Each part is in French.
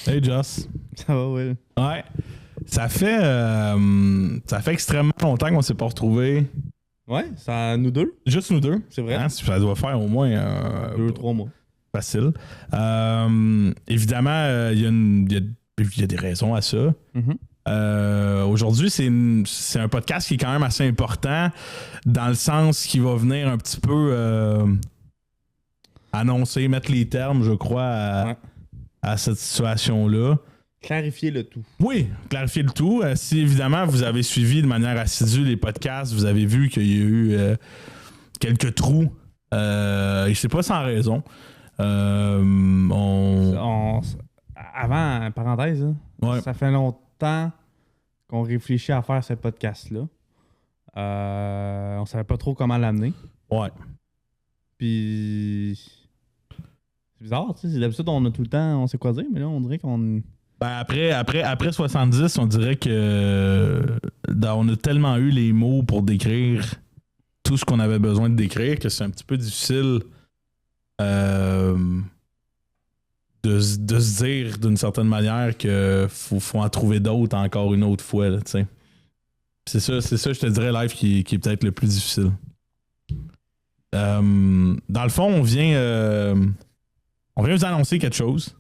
Hey Joss. Ça va, Will? Ouais. Ça fait extrêmement longtemps qu'on s'est pas retrouvés. Ouais, c'est nous deux. Juste nous deux. C'est vrai. Hein, ça doit faire au moins 2-3 mois. facile. Évidemment, il y a des raisons à ça. Aujourd'hui, c'est un podcast qui est quand même assez important dans le sens qu'il va venir un petit peu annoncer, mettre les termes, je crois, à cette situation-là. Clarifier le tout. Oui, clarifier le tout. Si évidemment vous avez suivi de manière assidue les podcasts, vous avez vu qu'il y a eu quelques trous. Et c'est pas sans raison. Avant, parenthèse, hein, Ouais. ça fait longtemps qu'on réfléchit à faire ce podcast-là. On savait pas trop comment l'amener. Ouais. Puis c'est bizarre, tu sais. D'habitude, on a tout le temps, on sait quoi dire, mais là, on dirait qu'on... Ben après 70, on dirait que on a tellement eu les mots pour décrire tout ce qu'on avait besoin de décrire que c'est un petit peu difficile de se dire d'une certaine manière qu'il faut en trouver d'autres encore une autre fois. Là, c'est ça, je te dirais, live qui est peut-être le plus difficile. Dans le fond, on vient vous annoncer quelque chose.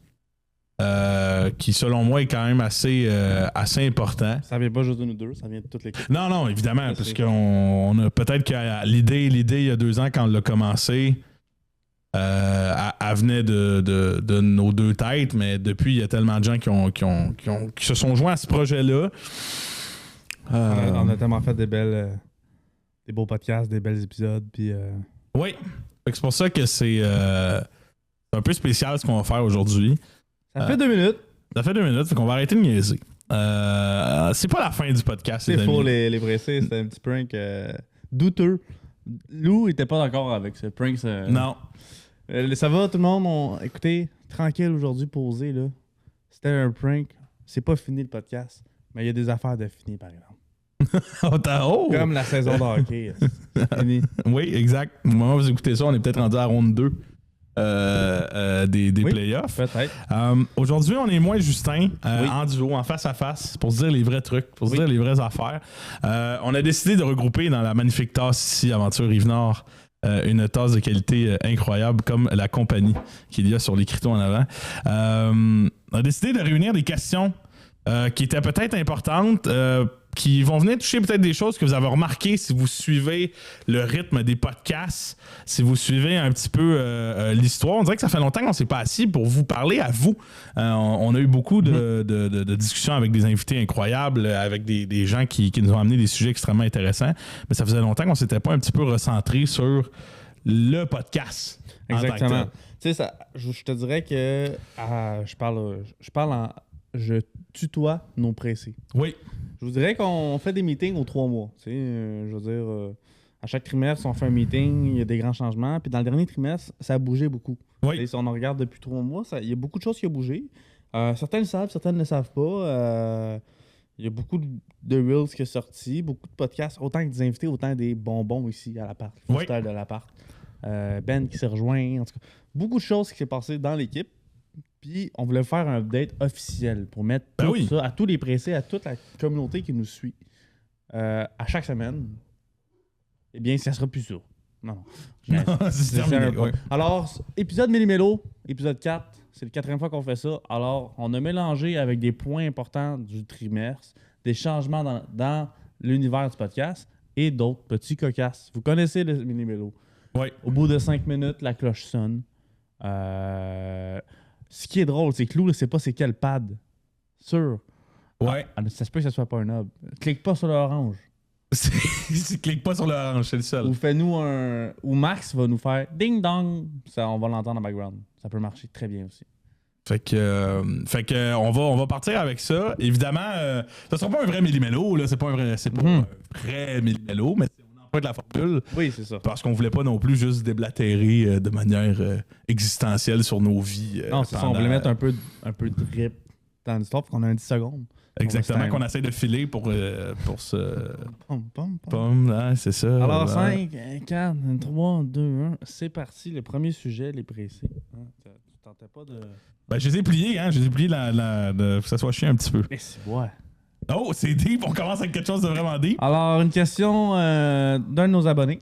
Qui selon moi est quand même assez important. Ça vient pas juste de nous deux, ça vient de toute l'équipe. Non, évidemment, parce qu'on a peut-être que l'idée il y a 2 ans quand on l'a commencé, elle venait de nos deux têtes, mais depuis il y a tellement de gens qui se sont joints à ce projet-là. On a tellement fait des beaux podcasts, des belles épisodes, puis... Oui, c'est pour ça que c'est un peu spécial ce qu'on va faire aujourd'hui. Ça fait 2 minutes. Ça fait 2 minutes, fait qu'on va arrêter de niaiser. C'est pas la fin du podcast, C'est faux, les pressés. C'était un petit prank douteux. Lou était pas d'accord avec ce prank. Non. Ça va, tout le monde? Écoutez, tranquille aujourd'hui, posé, là. C'était un prank. C'est pas fini le podcast, mais il y a des affaires de fini, par exemple. Oh! Comme la saison de hockey. C'est fini. Oui, exact. Au moment où vous écoutez ça, on est peut-être rendu à ronde 2. Des oui, playoffs. Peut-être. Aujourd'hui, on est moi et Justin en duo, en face à face, pour se dire les vrais trucs, pour se dire les vraies affaires. On a décidé de regrouper dans la magnifique tasse ici, Aventure Rive-Nord, une tasse de qualité incroyable comme la compagnie qu'il y a sur l'écriteau en avant. On a décidé de réunir des questions qui étaient peut-être importantes, qui vont venir toucher peut-être des choses que vous avez remarquées si vous suivez le rythme des podcasts, si vous suivez un petit peu l'histoire. On dirait que ça fait longtemps qu'on ne s'est pas assis pour vous parler à vous. On a eu beaucoup de discussions avec des invités incroyables, avec des gens qui nous ont amené des sujets extrêmement intéressants. Mais ça faisait longtemps qu'on ne s'était pas un petit peu recentré sur le podcast. Exactement. Tu sais, je te dirais que je tutoie nos pressés. Oui. Je vous dirais qu'on fait des meetings aux 3 mois. Tu sais, je veux dire, à chaque trimestre, on fait un meeting, il y a des grands changements. Puis dans le dernier trimestre, ça a bougé beaucoup. Oui. Et si on en regarde depuis 3 mois, il y a beaucoup de choses qui ont bougé. Certains le savent, certains ne le savent pas. Il y a beaucoup de Reels qui sont sortis, beaucoup de podcasts, autant que des invités, autant des bonbons ici à l'appart, le freestyle de l'appart. Ben qui s'est rejoint. En tout cas, beaucoup de choses qui s'est passé dans l'équipe. Puis, on voulait faire un update officiel pour mettre tout ça à tous les pressés, à toute la communauté qui nous suit à chaque semaine. Eh bien, ça sera plus ça. Non. C'est terminé. Ouais. Alors, épisode Méli-Mélo, épisode 4, c'est le 4e fois qu'on fait ça. Alors, on a mélangé avec des points importants du trimestre, des changements dans l'univers du podcast et d'autres petits cocasses. Vous connaissez le Méli-Mélo. Oui. Au bout de 5 minutes, la cloche sonne. Ce qui est drôle, c'est que Lou ne sait pas c'est quel pad. Sûr. Ouais. Ça se peut que ce soit pas un hub. Clique pas sur l'orange. Clique pas sur l'orange, c'est le seul. Ou fais-nous un. Ou Max va nous faire ding dong. Ça, on va l'entendre en background. Ça peut marcher très bien aussi. Fait que on va partir avec ça. Évidemment, ça sera pas un vrai Méli-Mélo, là. C'est pas un vrai Méli-Mélo, mais on en fait de la formule. Oui, c'est ça. Parce qu'on voulait pas non plus juste déblatérer de manière existentielle sur nos vies. Non, c'est ça. On voulait mettre un peu de drip dans l'histoire, parce qu'on a un 10 secondes. Exactement, qu'on essaie de filer pour ce. Pom. Hein, c'est ça. Alors, 5, 4, 3, 2, 1. C'est parti. Le premier sujet, les pressés. tentait pas de. Ben, je les ai pliés, hein. Je les ai pliés que ça soit chiant un petit peu. Mais c'est ouais. Oh, c'est deep. On commence avec quelque chose de vraiment deep. Alors, une question d'un de nos abonnés.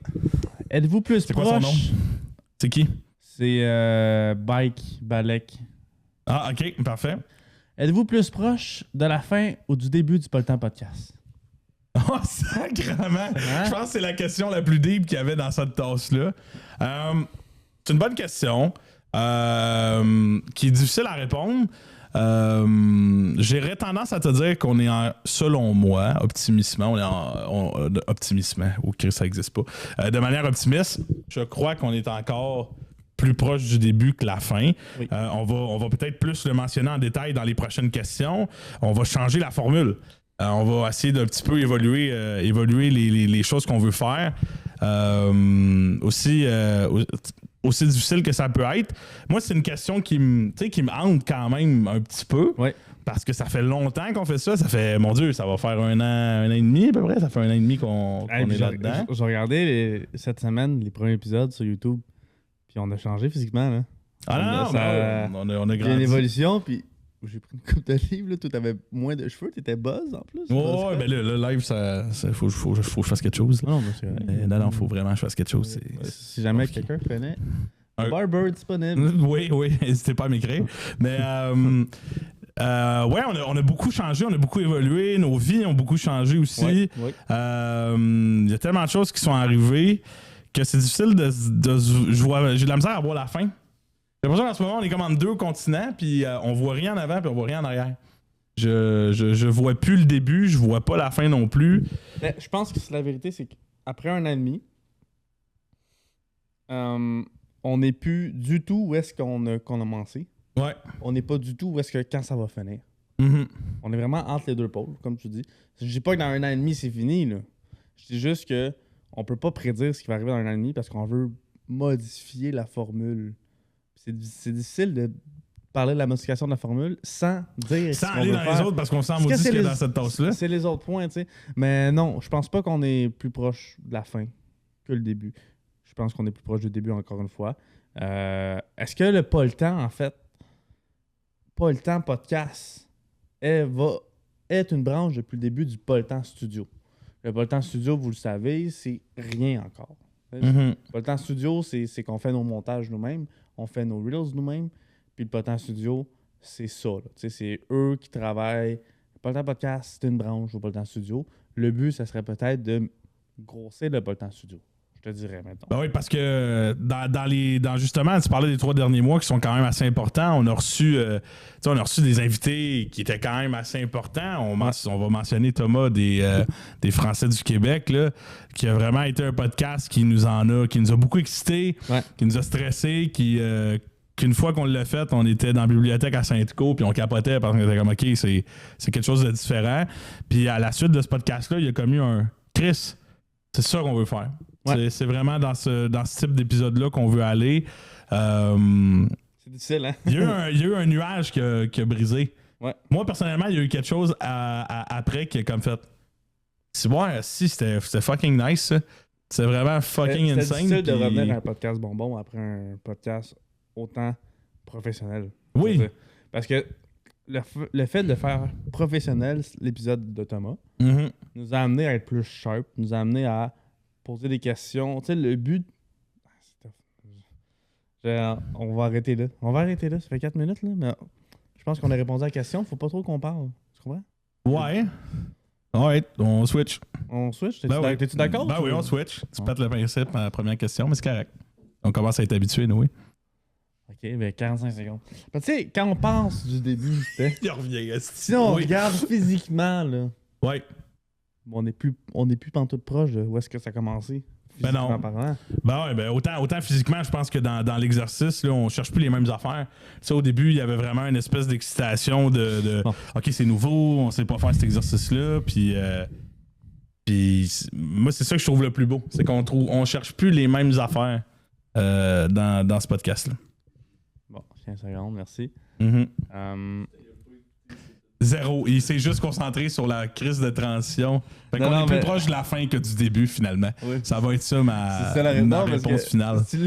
Êtes-vous plus C'est proche... quoi son nom? C'est qui? C'est Bike Balek. Ah, OK. Parfait. Êtes-vous plus proche de la fin ou du début du Pas le temps podcast? Oh, sacrément! Je pense que c'est la question la plus deep qu'il y avait dans cette tasse-là. C'est une bonne question qui est difficile à répondre. J'aurais tendance à te dire qu'on est selon moi, optimistement, optimistement, ou Chris, ça n'existe pas. De manière optimiste, je crois qu'on est encore plus proche du début que la fin. Oui. On va peut-être plus le mentionner en détail dans les prochaines questions. On va changer la formule. On va essayer d'un petit peu évoluer les choses qu'on veut faire. Aussi difficile que ça peut être. Moi, c'est une question qui me hante quand même un petit peu. Oui. Parce que ça fait longtemps qu'on fait ça. Ça fait, mon Dieu, ça va faire un an et demi à peu près. Ça fait un an et demi qu'on est là-dedans. J'ai regardé cette semaine les premiers épisodes sur YouTube. Puis on a changé physiquement. Là. On a Il y a grandi. une évolution. Puis j'ai pris une coupe de livres. Toi, t'avais moins de cheveux. T'étais buzz en plus. Ouais, ben le live, faut que je fasse quelque chose. Là. Non, mais c'est vrai. Non, faut vraiment que je fasse quelque chose. Si jamais quelqu'un connaît, un barber disponible. Oui, n'hésitez pas à m'écrire. Mais ouais, on a beaucoup changé, on a beaucoup évolué, nos vies ont beaucoup changé aussi. Oui. Il y a tellement de choses qui sont arrivées que c'est difficile j'ai de la misère à voir la fin. J'ai l'impression qu'en ce moment, on est comme en 2 continents, puis on voit rien en avant, puis on voit rien en arrière. Je vois plus le début, je vois pas la fin non plus. Mais je pense que la vérité, c'est qu'après un an et demi, on n'est plus du tout où est-ce qu'on a commencé. Ouais. On n'est pas du tout où est-ce que quand ça va finir. Mm-hmm. On est vraiment entre les deux pôles, comme tu dis. Je dis pas que dans un an et demi, c'est fini, là. Je dis juste que on peut pas prédire ce qui va arriver dans un an et demi parce qu'on veut modifier la formule. C'est difficile de parler de la modification de la formule sans dire sans aller dans les autres parce qu'on sent maudit ce qu'il y a dans cette tasse-là. C'est les autres points, tu sais. Mais non, je pense pas qu'on est plus proche de la fin que le début. Je pense qu'on est plus proche du début, encore une fois. Est-ce que le Pas le temps, en fait, Pas le temps podcast est une branche depuis le début du Pas le temps studio? Le Pas le temps studio, vous le savez, c'est rien encore. Mm-hmm. Pas le temps studio, c'est qu'on fait nos montages nous-mêmes, on fait nos reels nous-mêmes, puis le Pas le temps studio, c'est ça. C'est eux qui travaillent. Le Pas le temps podcast, c'est une branche au Pas le temps studio. Le but, ça serait peut-être de grossir le Pas le temps studio. Je te dirais maintenant. Ben oui, parce que justement, tu parlais des 3 derniers mois qui sont quand même assez importants. On a reçu des invités qui étaient quand même assez importants. On va mentionner Thomas des Français du Québec, là, qui a vraiment été un podcast qui nous a beaucoup excités, qui nous a stressés, qu'une fois qu'on l'a fait, on était dans la bibliothèque à Sainte-Co, puis on capotait parce qu'on était comme, OK, c'est quelque chose de différent. Puis à la suite de ce podcast-là, il y a comme eu un Chris, c'est ça qu'on veut faire. Ouais. C'est vraiment dans ce type d'épisode-là qu'on veut aller. C'est difficile, hein? Il y a eu un nuage qui a brisé. Ouais. Moi, personnellement, il y a eu quelque chose après qui a comme fait... C'était fucking nice, ça. C'est vraiment fucking insane. C'est difficile de revenir à un podcast bonbon après un podcast autant professionnel. Oui. Parce que le fait de faire professionnel l'épisode de Thomas nous a amené à être plus sharp, nous a amené à poser des questions. Tu sais, le but... On va arrêter là. Ça fait 4 minutes, là. Mais je pense qu'on a répondu à la question. Faut pas trop qu'on parle. Tu comprends? Ouais. Ouais, on switch. On switch? T'es-tu d'accord? Ben oui, on switch. Tu pètes le principe à la première question, mais c'est correct. On commence à être habitué, nous, oui. OK, ben 45 secondes. Tu sais, quand on pense du début, il revient. Si on regarde physiquement, là... Ouais. On n'est plus pantoute proche de où est-ce que ça a commencé. Ben non. Parlant. Ben ouais, ben autant physiquement, je pense que dans l'exercice, là, on cherche plus les mêmes affaires. Tu sais, au début, il y avait vraiment une espèce d'excitation de OK, c'est nouveau, on sait pas faire cet exercice-là, puis moi, c'est ça que je trouve le plus beau. C'est on cherche plus les mêmes affaires dans ce podcast-là. Bon, 15 secondes, merci. Z Zéro. Il s'est juste concentré sur la crise de transition. Fait qu'on est plus proche de la fin que du début, finalement. Oui. Ça va être ça ma réponse finale. Tu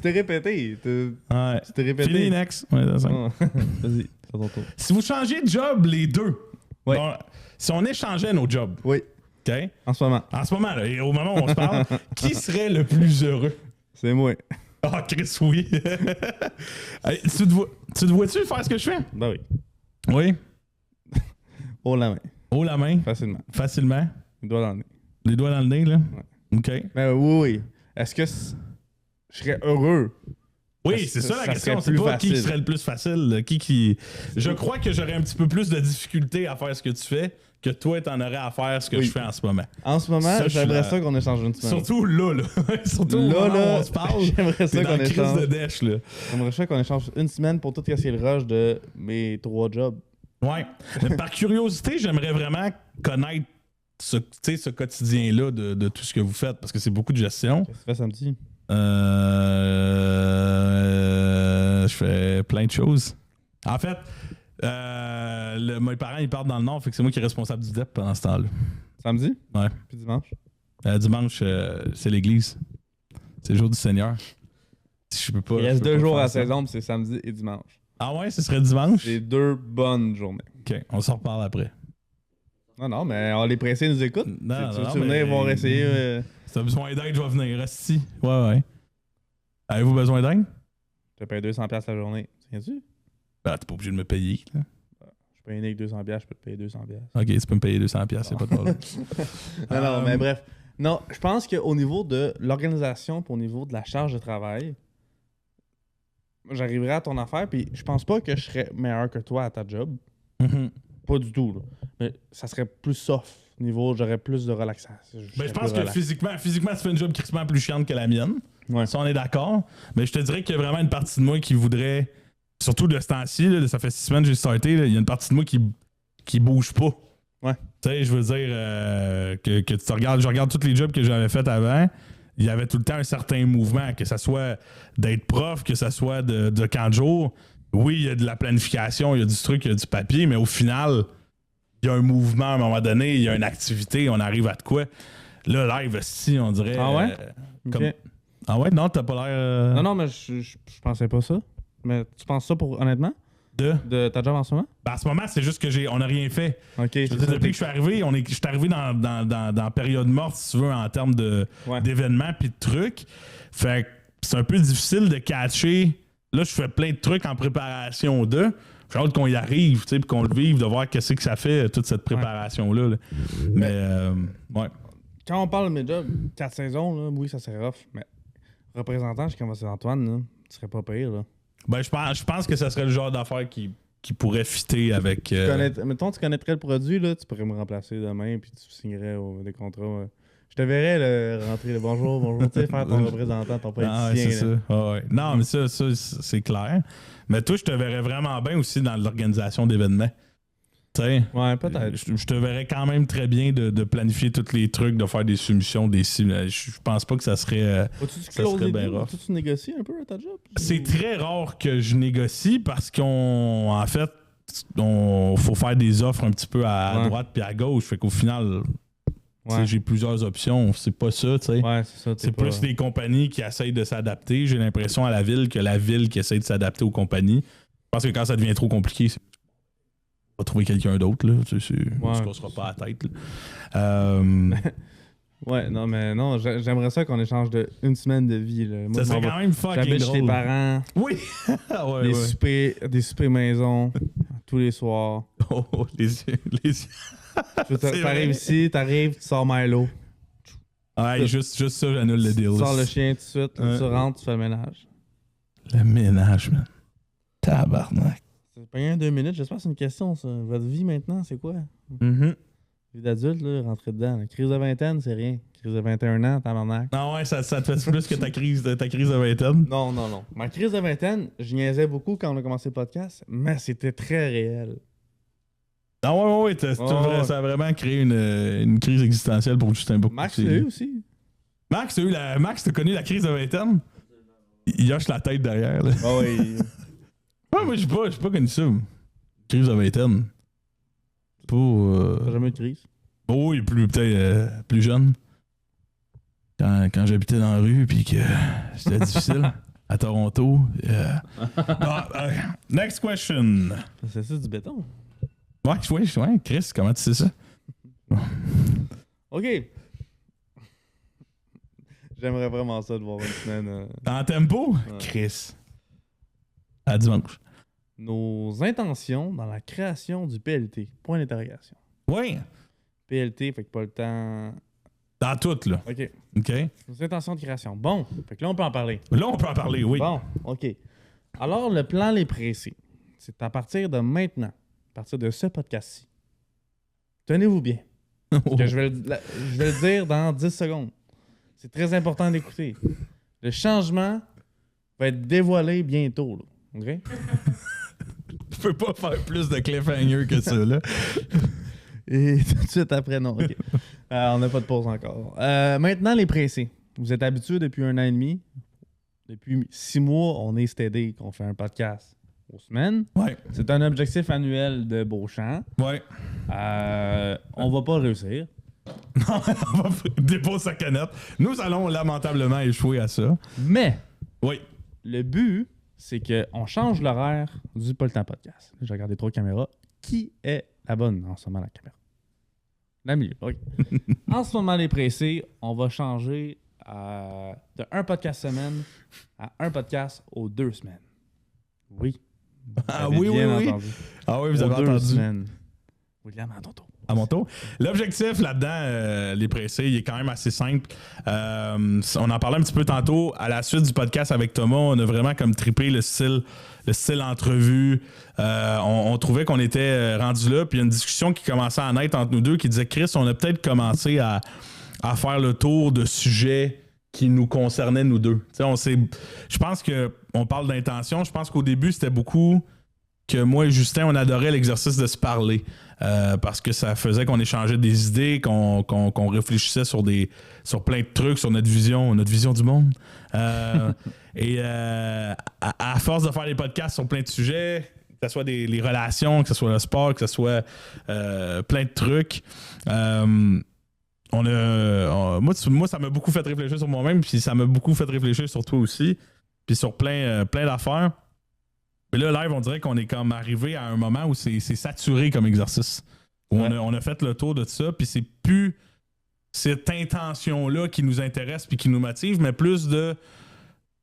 t'es répété. Ouais. Tu t'es répété. Fini, next. Ouais, vas-y, c'est ton tour. Si vous changez de job, les deux. Oui. Bon, si on échangeait nos jobs. Oui. OK? En ce moment. En ce moment, là, et au moment où on se parle, qui serait le plus heureux? C'est moi. Ah, Chris, oui. Tu te vois-tu faire ce que je fais? Ben oui. Oui. Haut la main. Haut la main? Facilement. Les doigts dans le nez. Les doigts dans le nez, là? Ouais. OK. Ben oui. Est-ce que je serais heureux? Oui, c'est ça la question. C'est pas qui serait le plus facile. Je crois que j'aurais un petit peu plus de difficulté à faire ce que tu fais que toi, t'en aurais à faire ce que je fais en ce moment. En ce moment, j'aimerais ça qu'on échange une semaine. Surtout là. Surtout là, où on se parle. J'aimerais ça qu'on échange. De dèche, là. J'aimerais ça qu'on échange une semaine pour tout casser le rush de mes 3 jobs. Ouais. Mais par curiosité, j'aimerais vraiment connaître ce quotidien-là de tout ce que vous faites parce que c'est beaucoup de gestion. Qu'est-ce que tu fais samedi? Je fais plein de choses. En fait, mes parents ils partent dans le nord, fait que c'est moi qui est responsable du DEP pendant ce temps-là. Samedi? Ouais. Puis dimanche? Dimanche, c'est l'église. C'est le jour du Seigneur. Je peux pas. Il reste 2 jours à la saison, puis c'est samedi et dimanche. Ah ouais, ce serait dimanche? C'est 2 bonnes journées. OK, on s'en reparle après. Non, mais les pressés nous écoutent. Non, tu veux venir, ils vont essayer. Si t'as besoin d'aide, je vais venir. Reste ici. Ouais. Avez-vous besoin d'aide? Je te paye 200$ la journée. Tiens-tu? Ben, t'es pas obligé de me payer. Là. Je paye avec 200$, je peux te payer 200$. OK, tu peux me payer 200$, c'est pas de problème. non, mais bref. Non, je pense qu'au niveau de l'organisation et au niveau de la charge de travail, j'arriverai à ton affaire, puis je pense pas que je serais meilleur que toi à ta job. Mm-hmm. Pas du tout, là. Mais ça serait plus soft. Niveau, j'aurais plus de relaxation. Je pense que physiquement, tu fais une job crissement plus chiante que la mienne. Ouais. Ça, on est d'accord. Mais je te dirais qu'il y a vraiment une partie de moi qui voudrait, surtout de ce temps-ci, là, ça fait 6 semaines que j'ai starté, là, il y a une partie de moi qui bouge pas. Ouais. Tu sais, je veux dire que tu regardes, je regarde tous les jobs que j'avais fait avant, il y avait tout le temps un certain mouvement, que ça soit d'être prof, que ça soit de camp de jour. Oui, il y a de la planification, il y a du truc, il y a du papier, mais au final, il y a un mouvement à un moment donné, il y a une activité, on arrive à de quoi. Là, live, si, on dirait... Ah ouais? Okay. Ah ouais? Non, t'as pas l'air... Non, mais je pensais pas ça. Mais tu penses ça pour honnêtement? De ta job en ce moment? Ben, en ce moment, c'est juste que on n'a rien fait. OK. Depuis que je suis arrivé, je suis arrivé dans la période morte, si tu veux, en termes d'événements puis de trucs. Fait que c'est un peu difficile de catcher. Là, je fais plein de trucs en préparation de. J'ai hâte qu'on y arrive, tu sais, puis qu'on le vive, de voir qu'est-ce que ça fait, toute cette préparation-là. Là. Mais, ouais. Quand on parle de mes jobs, 4 saisons, là, oui, ça serait rough. Mais représentant, je commence Antoine, là, tu serais pas pire, là. Ben, je pense que ça serait le genre d'affaire qui pourrait fitter avec... Mettons, tu connaîtrais le produit, là, tu pourrais me remplacer demain, puis tu signerais des contrats. Je te verrais rentrer, bonjour, tu sais, faire ton représentant, ton politicien. Ah, ouais, c'est ça. Ah, ouais. Non, mais ça, c'est clair. Mais toi, je te verrais vraiment bien aussi dans l'organisation d'événements. T'sais, ouais, peut-être. Je te verrais quand même très bien de planifier tous les trucs, de faire des soumissions, je pense pas que ça serait, bien rough. Tu négocies un peu à ta job? C'est très rare que je négocie parce qu'en fait, faut faire des offres un petit peu à droite puis à gauche. Fait qu'au final, j'ai plusieurs options. C'est pas ça, tu sais. Ouais, c'est ça. C'est plus les compagnies qui essayent de s'adapter. J'ai l'impression à la ville que la ville qui essaye de s'adapter aux compagnies. Je pense que quand ça devient trop compliqué, on va trouver quelqu'un d'autre, là. On se cassera pas la tête, ouais, non, mais non, j'aimerais ça qu'on échange une semaine de vie, là. Moi, ça serait quand même fucking drôle. J'habite chez tes parents. Oui! Des soupers maison, tous les soirs. Oh, les yeux. T'arrives ici, tu sors Milo. Ouais, juste ça, j'annule le deal. Tu sors le chien tout de suite, tu rentres, tu fais le ménage. Le ménage, man. Tabarnak. C'est pas rien 2 minutes, j'espère que c'est une question, ça. Votre vie maintenant, c'est quoi? Mm-hmm. Vie d'adulte, là, rentrer dedans. La crise de vingtaine, c'est rien. Crise de 21 ans, tabarnak. Non, ouais, ça te fait plus que ta crise de vingtaine. Non. Ma crise de vingtaine, je niaisais beaucoup quand on a commencé le podcast, mais c'était très réel. Ah ouais, ça a vraiment créé une crise existentielle pour Justin Bourque. Max l'a eu aussi. Max, t'as connu la crise de vingtaine? Il hoche la tête derrière. Là. Ah oui. Ouais, moi, j'ai pas connu ça. Crise de vingtaine. T'as jamais eu de crise? Oh, oui, peut-être plus jeune. Quand j'habitais dans la rue puis que c'était difficile à Toronto. Next question. C'est ça du béton? Ouais, Chris, comment tu sais ça? OK. J'aimerais vraiment ça de voir une semaine. En tempo? Chris. À dimanche. Nos intentions dans la création du PLT. Point d'interrogation. Oui. PLT, fait que pas le temps. Dans tout, là. OK. OK. Nos intentions de création. Bon, fait que là, on peut en parler. Là, on peut en parler, oui. Bon, OK. Alors, le plan Les Pressés, c'est à partir de maintenant, à partir de ce podcast-ci. Tenez-vous bien. Parce que je vais le dire dans 10 secondes. C'est très important d'écouter. Le changement va être dévoilé bientôt, là. OK? Je peux pas faire plus de cliffhanger que ça, là. Et tout de suite après, non. OK. On n'a pas de pause encore. Maintenant, Les Pressés. Vous êtes habitués depuis 1 an et demi. Depuis 6 mois, on est steady qu'on fait un podcast aux semaines. Ouais. C'est un objectif annuel de Beauchamp. Ouais. On va pas réussir. Non, on va déposer sa canette. Nous allons lamentablement échouer à ça. Mais, Oui. le but, c'est qu'on change l'horaire du Pas le temps podcast. J'ai regardé 3 caméras. Qui est la bonne en ce moment, la caméra? La milieu, OK. En ce moment, Les Pressés, on va changer de 1 podcast semaine à 1 podcast aux 2 semaines. Oui. Ah Vous avez oui, bien oui, oui. entendu. Ah oui, vous Aux avez 2 entendu. semaines. William, à ton tour. À mon tour. L'objectif là-dedans, Les Pressés, il est quand même assez simple. On en parlait un petit peu tantôt. À la suite du podcast avec Thomas, on a vraiment comme trippé le style entrevue. On trouvait qu'on était rendu là. Puis il y a une discussion qui commençait à naître entre nous deux qui disait, Chris, on a peut-être commencé à faire le tour de sujets qui nous concernaient nous deux. Je pense qu'on parle d'intention. Je pense qu'au début, c'était beaucoup que moi et Justin, on adorait l'exercice de se parler. Parce que ça faisait qu'on échangeait des idées, qu'on réfléchissait sur plein de trucs, sur notre vision du monde. Et à force de faire des podcasts sur plein de sujets, que ce soit les relations, que ce soit le sport, que ce soit plein de trucs, moi, ça m'a beaucoup fait réfléchir sur moi-même, puis ça m'a beaucoup fait réfléchir sur toi aussi, puis sur plein d'affaires. Mais là, live, on dirait qu'on est comme arrivé à un moment où c'est saturé comme exercice. Où on a fait le tour de ça, puis c'est plus cette intention-là qui nous intéresse puis qui nous motive, mais plus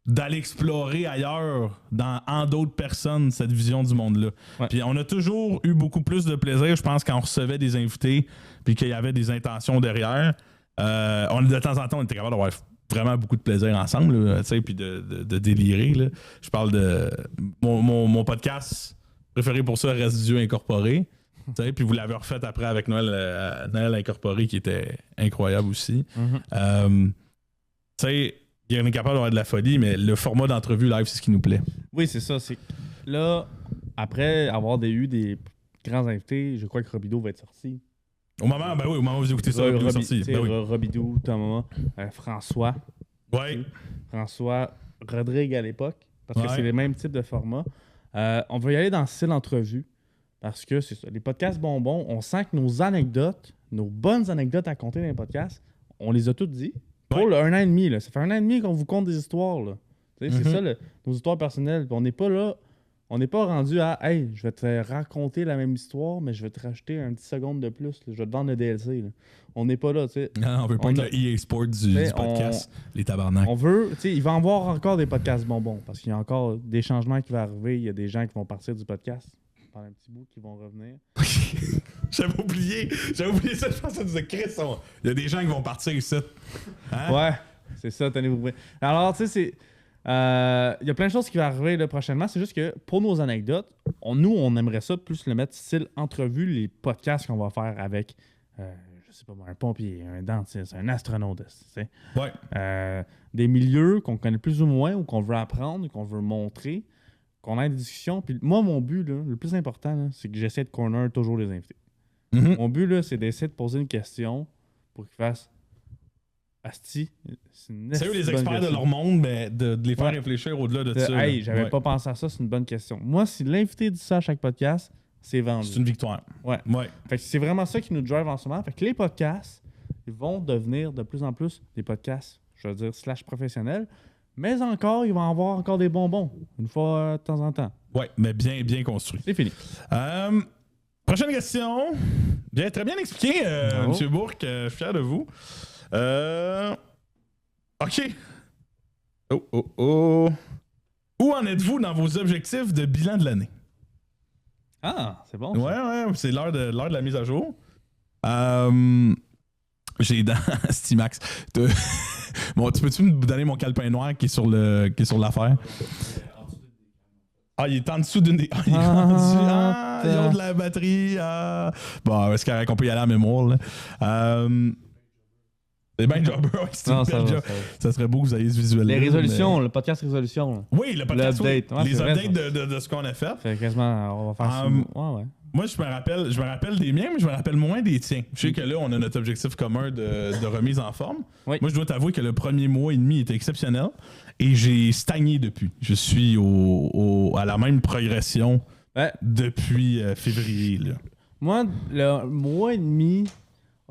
d'aller explorer ailleurs, en d'autres personnes, cette vision du monde-là. Ouais. Puis on a toujours eu beaucoup plus de plaisir, je pense, quand on recevait des invités puis qu'il y avait des intentions derrière. De temps en temps, on était capable d'avoir vraiment beaucoup de plaisir ensemble, puis de délirer. Là. Je parle de mon podcast préféré pour ça, Reste Dieu Incorporé. Puis vous l'avez refait après avec Noël Incorporé, qui était incroyable aussi. Mm-hmm. On est capable d'avoir de la folie, mais le format d'entrevue live, c'est ce qui nous plaît. Oui, c'est ça. C'est là, après avoir eu des grands invités, je crois que Robidoux va être sorti. Au moment où vous écoutez ça, Robidoux est sorti. Robidoux, Thomas, François. Oui. François, Rodrigue à l'époque, parce que c'est les mêmes types de formats. On va y aller dans le style entrevue, parce que c'est ça. Les podcasts bonbons, on sent que nos anecdotes, nos bonnes anecdotes à compter dans les podcasts, on les a toutes dit. Pour 1 an et demi, là. Ça fait 1 an et demi qu'on vous compte des histoires. Là. C'est ça, nos histoires personnelles. Puis on n'est pas là, on n'est pas rendu à « Hey, je vais te raconter la même histoire, mais je vais te rajouter un petit seconde de plus. Là. Je vais te vendre le DLC. » On n'est pas là, tu sais. Non, on veut pas être le EA Sport du podcast, les tabarnaks. On veut, tu sais, il va y avoir encore des podcasts bonbons, parce qu'il y a encore des changements qui vont arriver. Il y a des gens qui vont partir du podcast pendant un petit bout, qui vont revenir. J'avais oublié ça. Je pensais que tu disais, Chris, il y a des gens qui vont partir ici. Hein? Ouais, c'est ça, tenez-vous prêts. Alors, tu sais, il y a plein de choses qui vont arriver là, prochainement. C'est juste que pour nos anecdotes, on aimerait ça plus le mettre style entrevue, les podcasts qu'on va faire avec, je sais pas moi, un pompier, un dentiste, un astronaute, tu sais. Ouais. Des milieux qu'on connaît plus ou moins ou qu'on veut apprendre, qu'on veut montrer, qu'on ait des discussions. Puis moi, mon but, là, le plus important, là, c'est que j'essaie de corner toujours les invités. Mm-hmm. Mon but, là, c'est d'essayer de poser une question pour qu'ils fassent Asti. C'est eux les experts de leur monde, mais de les faire réfléchir au-delà de ça. Hey, j'avais pas pensé à ça, c'est une bonne question. Moi, si l'invité dit ça à chaque podcast, c'est vendu. C'est une victoire. Ouais. Fait que c'est vraiment ça qui nous drive en ce moment. Fait que les podcasts, ils vont devenir de plus en plus des podcasts, je veux dire, / professionnels. Mais encore, ils vont avoir encore des bonbons, une fois de temps en temps. Oui, mais bien construit. C'est fini. Prochaine question. Très bien expliqué, M. Bourque. Je suis fier de vous. OK. Où en êtes-vous dans vos objectifs de bilan de l'année? Ah, c'est bon. Ouais, c'est l'heure de la mise à jour. J'ai dans Stimax. Bon, tu peux-tu me donner mon calepin noir qui est sur l'affaire? Ah, il est en dessous d'une des. Ah, il est rendu. Il y a de la batterie. Bon, est-ce qu'on peut y aller à la mémoire, là? C'est bien jobber, c'est une belle job. Ça serait beau que vous ayez ce visuel. Les résolutions, le podcast résolution. Là. Oui, le podcast. L'update. Ouais, les updates de ce qu'on a fait. Fait quasiment, on va faire ça. Ouais. Moi, je me rappelle des miens, mais je me rappelle moins des tiens. Je sais que là, on a notre objectif commun de remise en forme. Oui. Moi, je dois t'avouer que le premier mois et demi était exceptionnel et j'ai stagné depuis. Je suis à la même progression depuis février. Là. Moi, le mois et demi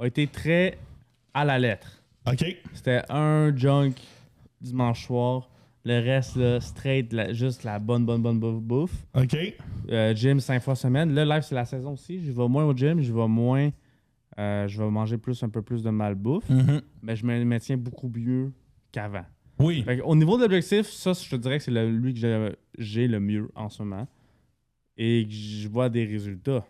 a été très à la lettre. OK. C'était un junk dimanche soir. Le reste, là, straight, juste la bonne bouffe. OK. Gym 5 fois semaine. Là, live, c'est la saison aussi. Je vais moins au gym, je vais moins. Je vais manger un peu plus de malbouffe. Mm-hmm. Mais je me maintiens beaucoup mieux qu'avant. Oui. Au niveau de l'objectif, ça, je te dirais que c'est lui que j'ai le mieux en ce moment. Et que je vois des résultats.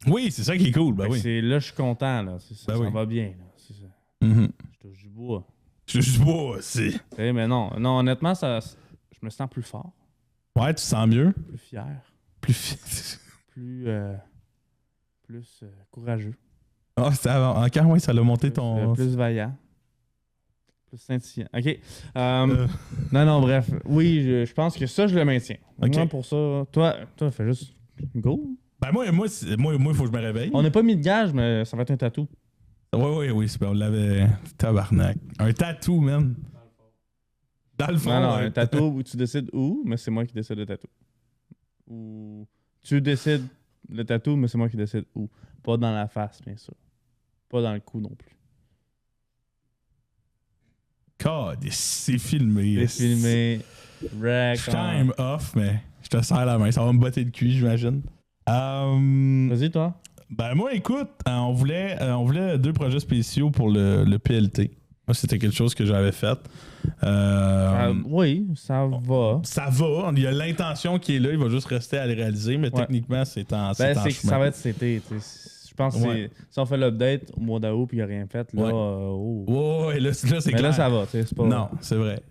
Oui, c'est ça qui est cool. Ben oui. Là, je suis content. Là. Ça va bien. Là. C'est ça. Mm-hmm. Je touche du bois. Je touche du bois aussi. Mais non, honnêtement, je me sens plus fort. Ouais, tu te sens mieux? Plus fier. Plus courageux. Ah, c'était avant. Encore, oui, ça l'a monté ton. Plus vaillant. Plus scintillant. OK. Non, bref. Oui, je pense que ça, je le maintiens. Okay. Moi, pour ça, toi, fais juste go. Ben moi, il faut que je me réveille. On n'a pas mis de gage, mais ça va être un tatou. Oui, c'est on l'avait. Tabarnak. Un tatou, man. Dans le fond. Non, un tatou où tu décides où, mais c'est moi qui décide le tatou. Ou tu décides le tatou, mais c'est moi qui décide où. Pas dans la face, bien sûr. Pas dans le cou non plus. God, c'est filmé. C'est filmé. Je suis quand même off, mais je te serre la main. Ça va me botter le cul, j'imagine. Vas-y, toi. Ben moi, écoute, on voulait 2 projets spéciaux pour le PLT. Moi, c'était quelque chose que j'avais fait. Oui, ça va. Ça va. Il y a l'intention qui est là. Il va juste rester à le réaliser. Mais techniquement, c'est en chemin. Ça va être cet été. Je pense que si on fait l'update au mois d'août et il n'y a rien fait, là... Ouais, là, c'est clair. Là, ça va. C'est pas... Non, c'est vrai.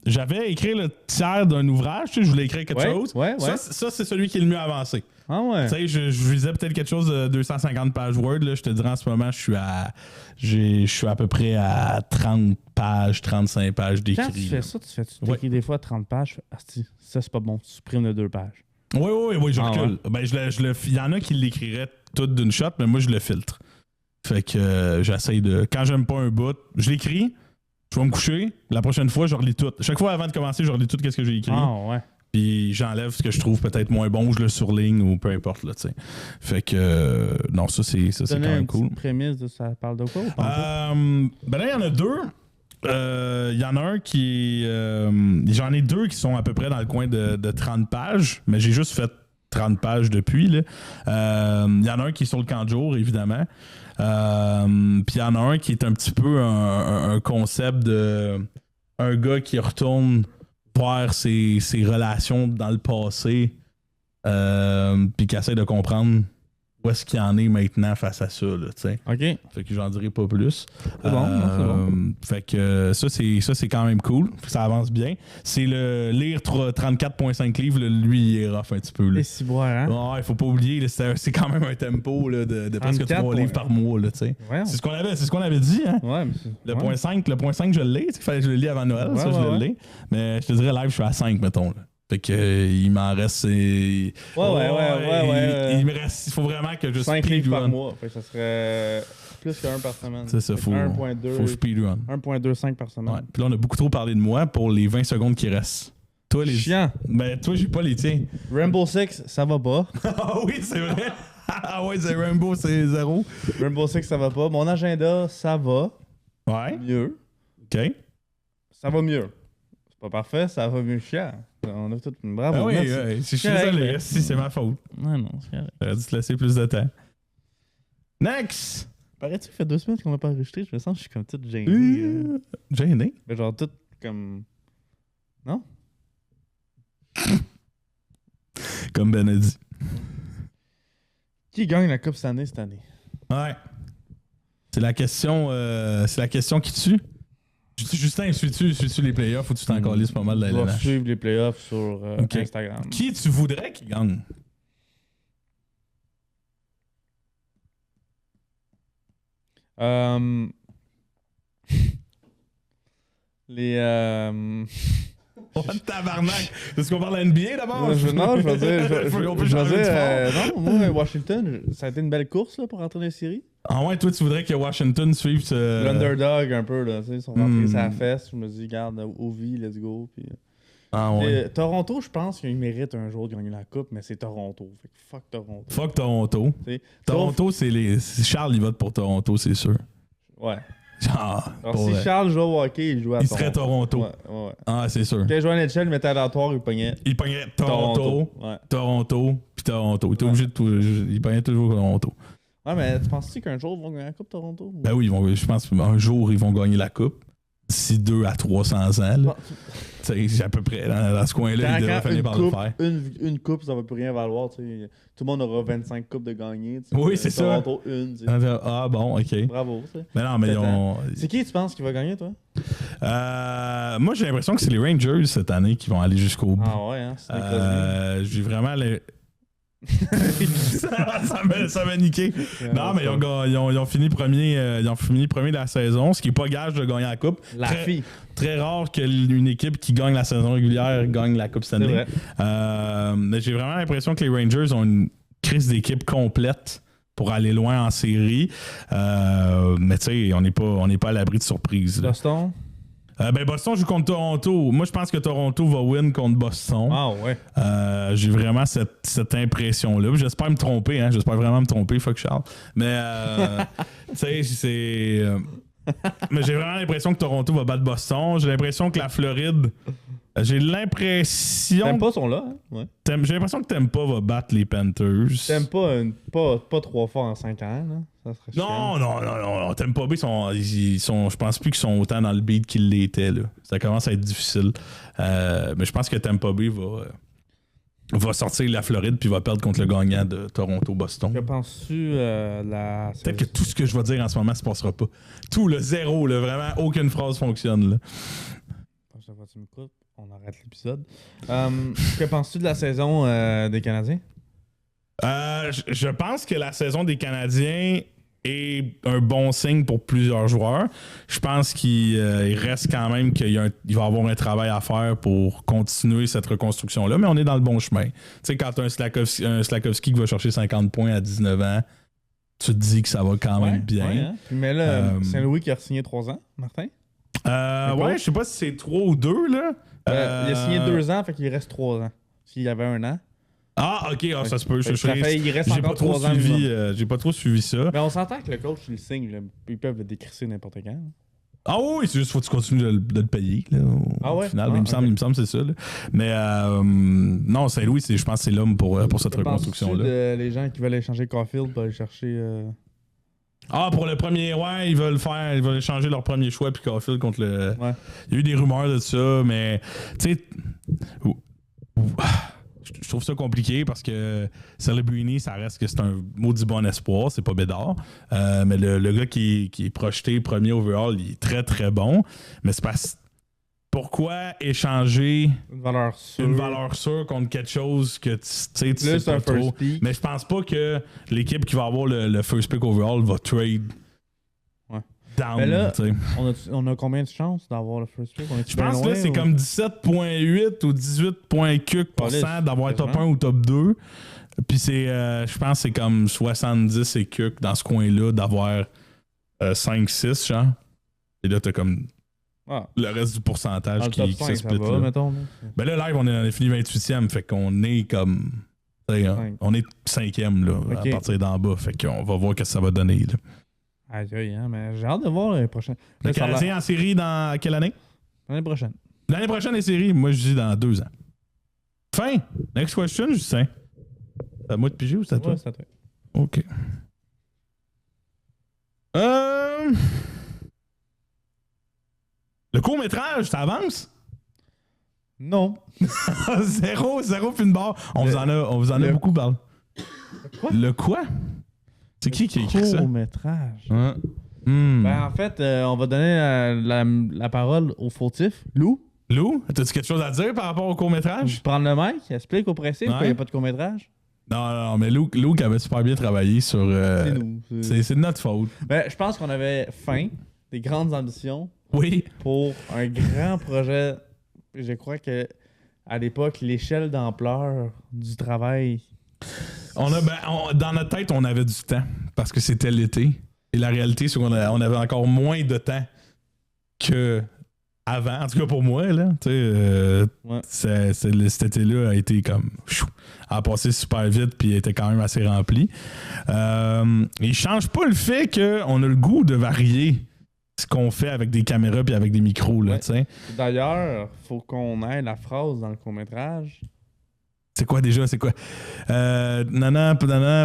J'avais écrit le tiers d'un ouvrage. Je voulais écrire quelque chose. Ouais. Ça, c'est celui qui est le mieux avancé. Ah ouais. Tu sais, je visais peut-être quelque chose de 250 pages Word. Là. Je te dirais en ce moment, je suis à peu près à 30 pages, 35 pages d'écrit. Quand tu fais ça, tu écris des fois 30 pages. Ça, c'est pas bon. Tu supprimes de 2 pages. Oui, je recule. Ouais. Ben, il y en a qui l'écriraient tout d'une shot, mais moi, je le filtre. Fait que j'essaye de... Quand j'aime pas un bout, je l'écris, je vais me coucher. La prochaine fois, je relis tout. Chaque fois, avant de commencer, je relis tout ce que j'ai écrit. Ah ouais. Puis j'enlève ce que je trouve peut-être moins bon, je le surligne ou peu importe, là, tu sais. Fait que, non, ça, c'est quand même cool. Une prémisse de ça parle de quoi? Ben là, il y en a 2. Il y en a un qui... j'en ai 2 qui sont à peu près dans le coin de 30 pages, mais j'ai juste fait 30 pages depuis, là. Il y en a un qui est sur le camp de jour, évidemment. Puis il y en a un qui est un petit peu un concept de... Un gars qui retourne... voir ses relations dans le passé puis qui essaie de comprendre où est-ce qu'il en est maintenant face à ça, là, tu sais. OK. Fait que j'en dirai pas plus. C'est bon. Fait que ça, c'est quand même cool. Ça avance bien. C'est le lire 34.5 livres, là, lui, il est rough un petit peu. Les ciboires, hein? Ouais, il faut pas oublier, là, c'est quand même un tempo là, de presque 3 livres par mois, là, tu sais. Ouais. C'est ce qu'on avait dit, hein? Ouais, mais le point 5, je l'ai. Il fallait que je le lis avant Noël, je le lis. Mais je te dirais live, je suis à 5, mettons, là. Fait que il m'en reste. Ouais. Il faut vraiment que je 5 livres par mois. Fait que ça serait plus qu'un par semaine. C'est ça, faut speedrun. 1.25 par semaine. Ouais. Puis là, on a beaucoup trop parlé de moi pour les 20 secondes qui restent. Toi, les... Chiant. Ben, toi, j'ai pas les tiens. Rainbow Six, ça va pas. Ah oui, c'est vrai. Ah ouais, c'est Rainbow, c'est 0. Rainbow Six, ça va pas. Mon agenda, ça va. Ouais. Mieux. OK. Ça va mieux. C'est pas parfait, ça va mieux chiant. On a tout... Bravo, Ah oui, merci. ouais, je suis désolé. Si, c'est ma faute. Non, non, c'est correct. J'aurais dû te laisser plus de temps. Next! Paraît-tu que ça fait 2 semaines qu'on n'a pas enregistré? Je me sens que je suis comme tout gêné. Gêné? Mais genre tout comme... Non? Comme Ben a dit. Qui gagne la Coupe cette année? Ouais. C'est la question qui tue. Justin, suis-tu les playoffs ou tu t'en calisses pas mal de la Je vais LNH? suivre les playoffs sur Instagram. Qui tu voudrais qu'il gagne? Les... Oh, tabarnak! Est-ce qu'on parle de NBA d'abord? Non, je vais dire... On peut changer de sport. Non, moi, Washington, ça a été une belle course là, pour rentrer dans les séries. Ah ouais, toi, tu voudrais que Washington suive ce... L'underdog un peu, là. Ils sont rentrés sur la fesse. Je me dis, regarde, Ovi, let's go. Puis... Ah ouais. Toronto, je pense qu'ils méritent un jour de gagner la coupe, mais c'est Toronto. Fait que fuck Toronto. Fuck Toronto. T'sais, Toronto, c'est Charles, il vote pour Toronto, c'est sûr. Ouais. Genre, Alors, si Charles joue au hockey, il joue à Toronto. serait Toronto. Ouais. Ah, c'est sûr. Quand il jouait à NHL, il mettait aléatoire, il pognait. Il pognait Toronto, Ouais. Toronto, puis Toronto. Il était obligé de tout. Il pognait toujours Toronto. Ouais, mais tu penses-tu qu'un jour ils vont gagner la coupe Toronto? Ben oui, je pense qu'un jour, ils vont gagner la coupe. D'ici 2 à 300 ans. Là. C'est à peu près dans ce coin-là, ils devraient finir par le faire. Une coupe, ça va plus rien valoir. T'sais. Tout le monde aura 25 coupes de gagner. Oui, c'est ça. Toronto, une. Ah bon, OK. Bravo. T'sais. Mais non, mais ils ont... C'est qui tu penses qui va gagner, toi? Moi, j'ai l'impression que c'est les Rangers cette année qui vont aller jusqu'au bout. Ah ouais, hein? J'ai vraiment les... ça m'a niqué. Non, mais ils ont fini premier de la saison, ce qui n'est pas gage de gagner la coupe. Très rare qu'une équipe qui gagne la saison régulière gagne la Coupe Stanley. Mais j'ai vraiment l'impression que les Rangers ont une crise d'équipe complète pour aller loin en série. Mais tu sais, on n'est pas à l'abri de surprises. Boston? Boston joue contre Toronto. Moi, je pense que Toronto va win contre Boston. Ah ouais. J'ai vraiment cette impression-là. J'espère me tromper. Hein? J'espère vraiment me tromper. Fuck Charles. Mais, tu sais, c'est... mais j'ai vraiment l'impression que Toronto va battre Boston. J'ai l'impression que la Floride... J'ai l'impression... Tempa sont là, hein? Ouais. J'ai l'impression que Tampa va battre les Panthers. Tempa, pas 3 fois en 5 ans, là. Ça serait chiant. Non. Tampa Bay, je pense plus qu'ils sont autant dans le beat qu'ils l'étaient, là. Ça commence à être difficile. Mais je pense que Tampa Bay va sortir la Floride puis va perdre contre le gagnant de Toronto-Boston. Que penses-tu la... Peut-être que tout ce que je vais dire en ce moment ne se passera pas. Tout, le zéro, là, vraiment, aucune phrase fonctionne, là. Chaque fois que tu m'écoutes, on arrête l'épisode. Que penses-tu de la saison des Canadiens? Je pense que la saison des Canadiens est un bon signe pour plusieurs joueurs. Je pense qu'il reste quand même qu'il va avoir un travail à faire pour continuer cette reconstruction-là, mais on est dans le bon chemin. Tu sais, quand tu as un Slafkovský qui va chercher 50 points à 19 ans, tu te dis que ça va quand même bien. Ouais, hein? Mais là, Saint-Louis qui a signé 3 ans, Martin? Je sais pas si c'est 3 ou 2, là. Il a signé 2 ans, fait qu'il reste 3 ans. S'il y avait 1 an. Ah, ok, ça se peut. Il reste encore 3 ans. J'ai pas trop suivi ça. Mais on s'entend que le coach, il le signe. Là, ils peuvent le décrisser n'importe quand. Ah oui, c'est juste faut que tu continues de le payer. Là, au final, il me semble que c'est ça. Là. Mais non, Saint-Louis, je pense que c'est l'homme pour cette reconstruction-là. Les gens qui veulent échanger Caulfield pour aller chercher... pour le premier, ouais, ils veulent échanger leur premier choix puis Caulfield contre le... Ouais. Il y a eu des rumeurs de ça, mais tu sais... Je trouve ça compliqué parce que Celebrini, ça reste que c'est un maudit bon espoir, c'est pas Bédard. Mais le gars qui est projeté premier overall, il est très très bon. Mais c'est parce pourquoi échanger une valeur sûre contre quelque chose que tu sais pas trop. Pick. Mais je pense pas que l'équipe qui va avoir le first pick overall va trade. Mais là, on a combien de chances d'avoir le first pick? Je pense que c'est comme 17,8 ou 18,4% d'avoir top 1 ou top 2. Puis je pense que c'est comme 70 et quelques dans ce coin-là d'avoir 5-6, genre. Et là, t'as comme le reste du pourcentage dans le qui top se 5, split. ça va, Là. mettons. Ben là, live, on est fini 28e, fait qu'on est comme. On est 5e là, à partir d'en bas. Fait qu'on va voir ce que ça va donner. Là. Aïe, hein, mais j'ai hâte de voir l'année prochaine. Le Canadien en série dans quelle année? L'année prochaine. L'année prochaine, les séries, moi, je dis dans 2 ans. Fin. Next question, Justin. C'est à moi de piger ou c'est à toi? Ouais, c'est à toi. OK. Le court-métrage, ça avance? Non. zéro puis une barre. On vous en a beaucoup parlé. Quoi? Le quoi? C'est qui a écrit ça? Court-métrage. Hein? Ben, en fait, on va donner la parole au fautif. Lou? Lou, as-tu quelque chose à dire par rapport au court-métrage? Je prends le mic, explique au pressé pourquoi il n'y a pas de court-métrage. Non, mais Lou qui avait super bien travaillé sur... C'est nous. C'est de notre faute. Ben, je pense qu'on avait faim, des grandes ambitions Oui. pour un grand projet. Je crois que à l'époque, l'échelle d'ampleur du travail... Dans notre tête, on avait du temps parce que c'était l'été. Et la réalité, c'est qu'on avait encore moins de temps que avant. En tout cas pour moi, là. Cet été-là a été comme... a passé super vite puis était quand même assez rempli. Il change pas le fait qu'on a le goût de varier ce qu'on fait avec des caméras puis avec des micros. Là, D'ailleurs, faut qu'on ait la phrase dans le court-métrage. C'est quoi déjà? C'est quoi? Nana,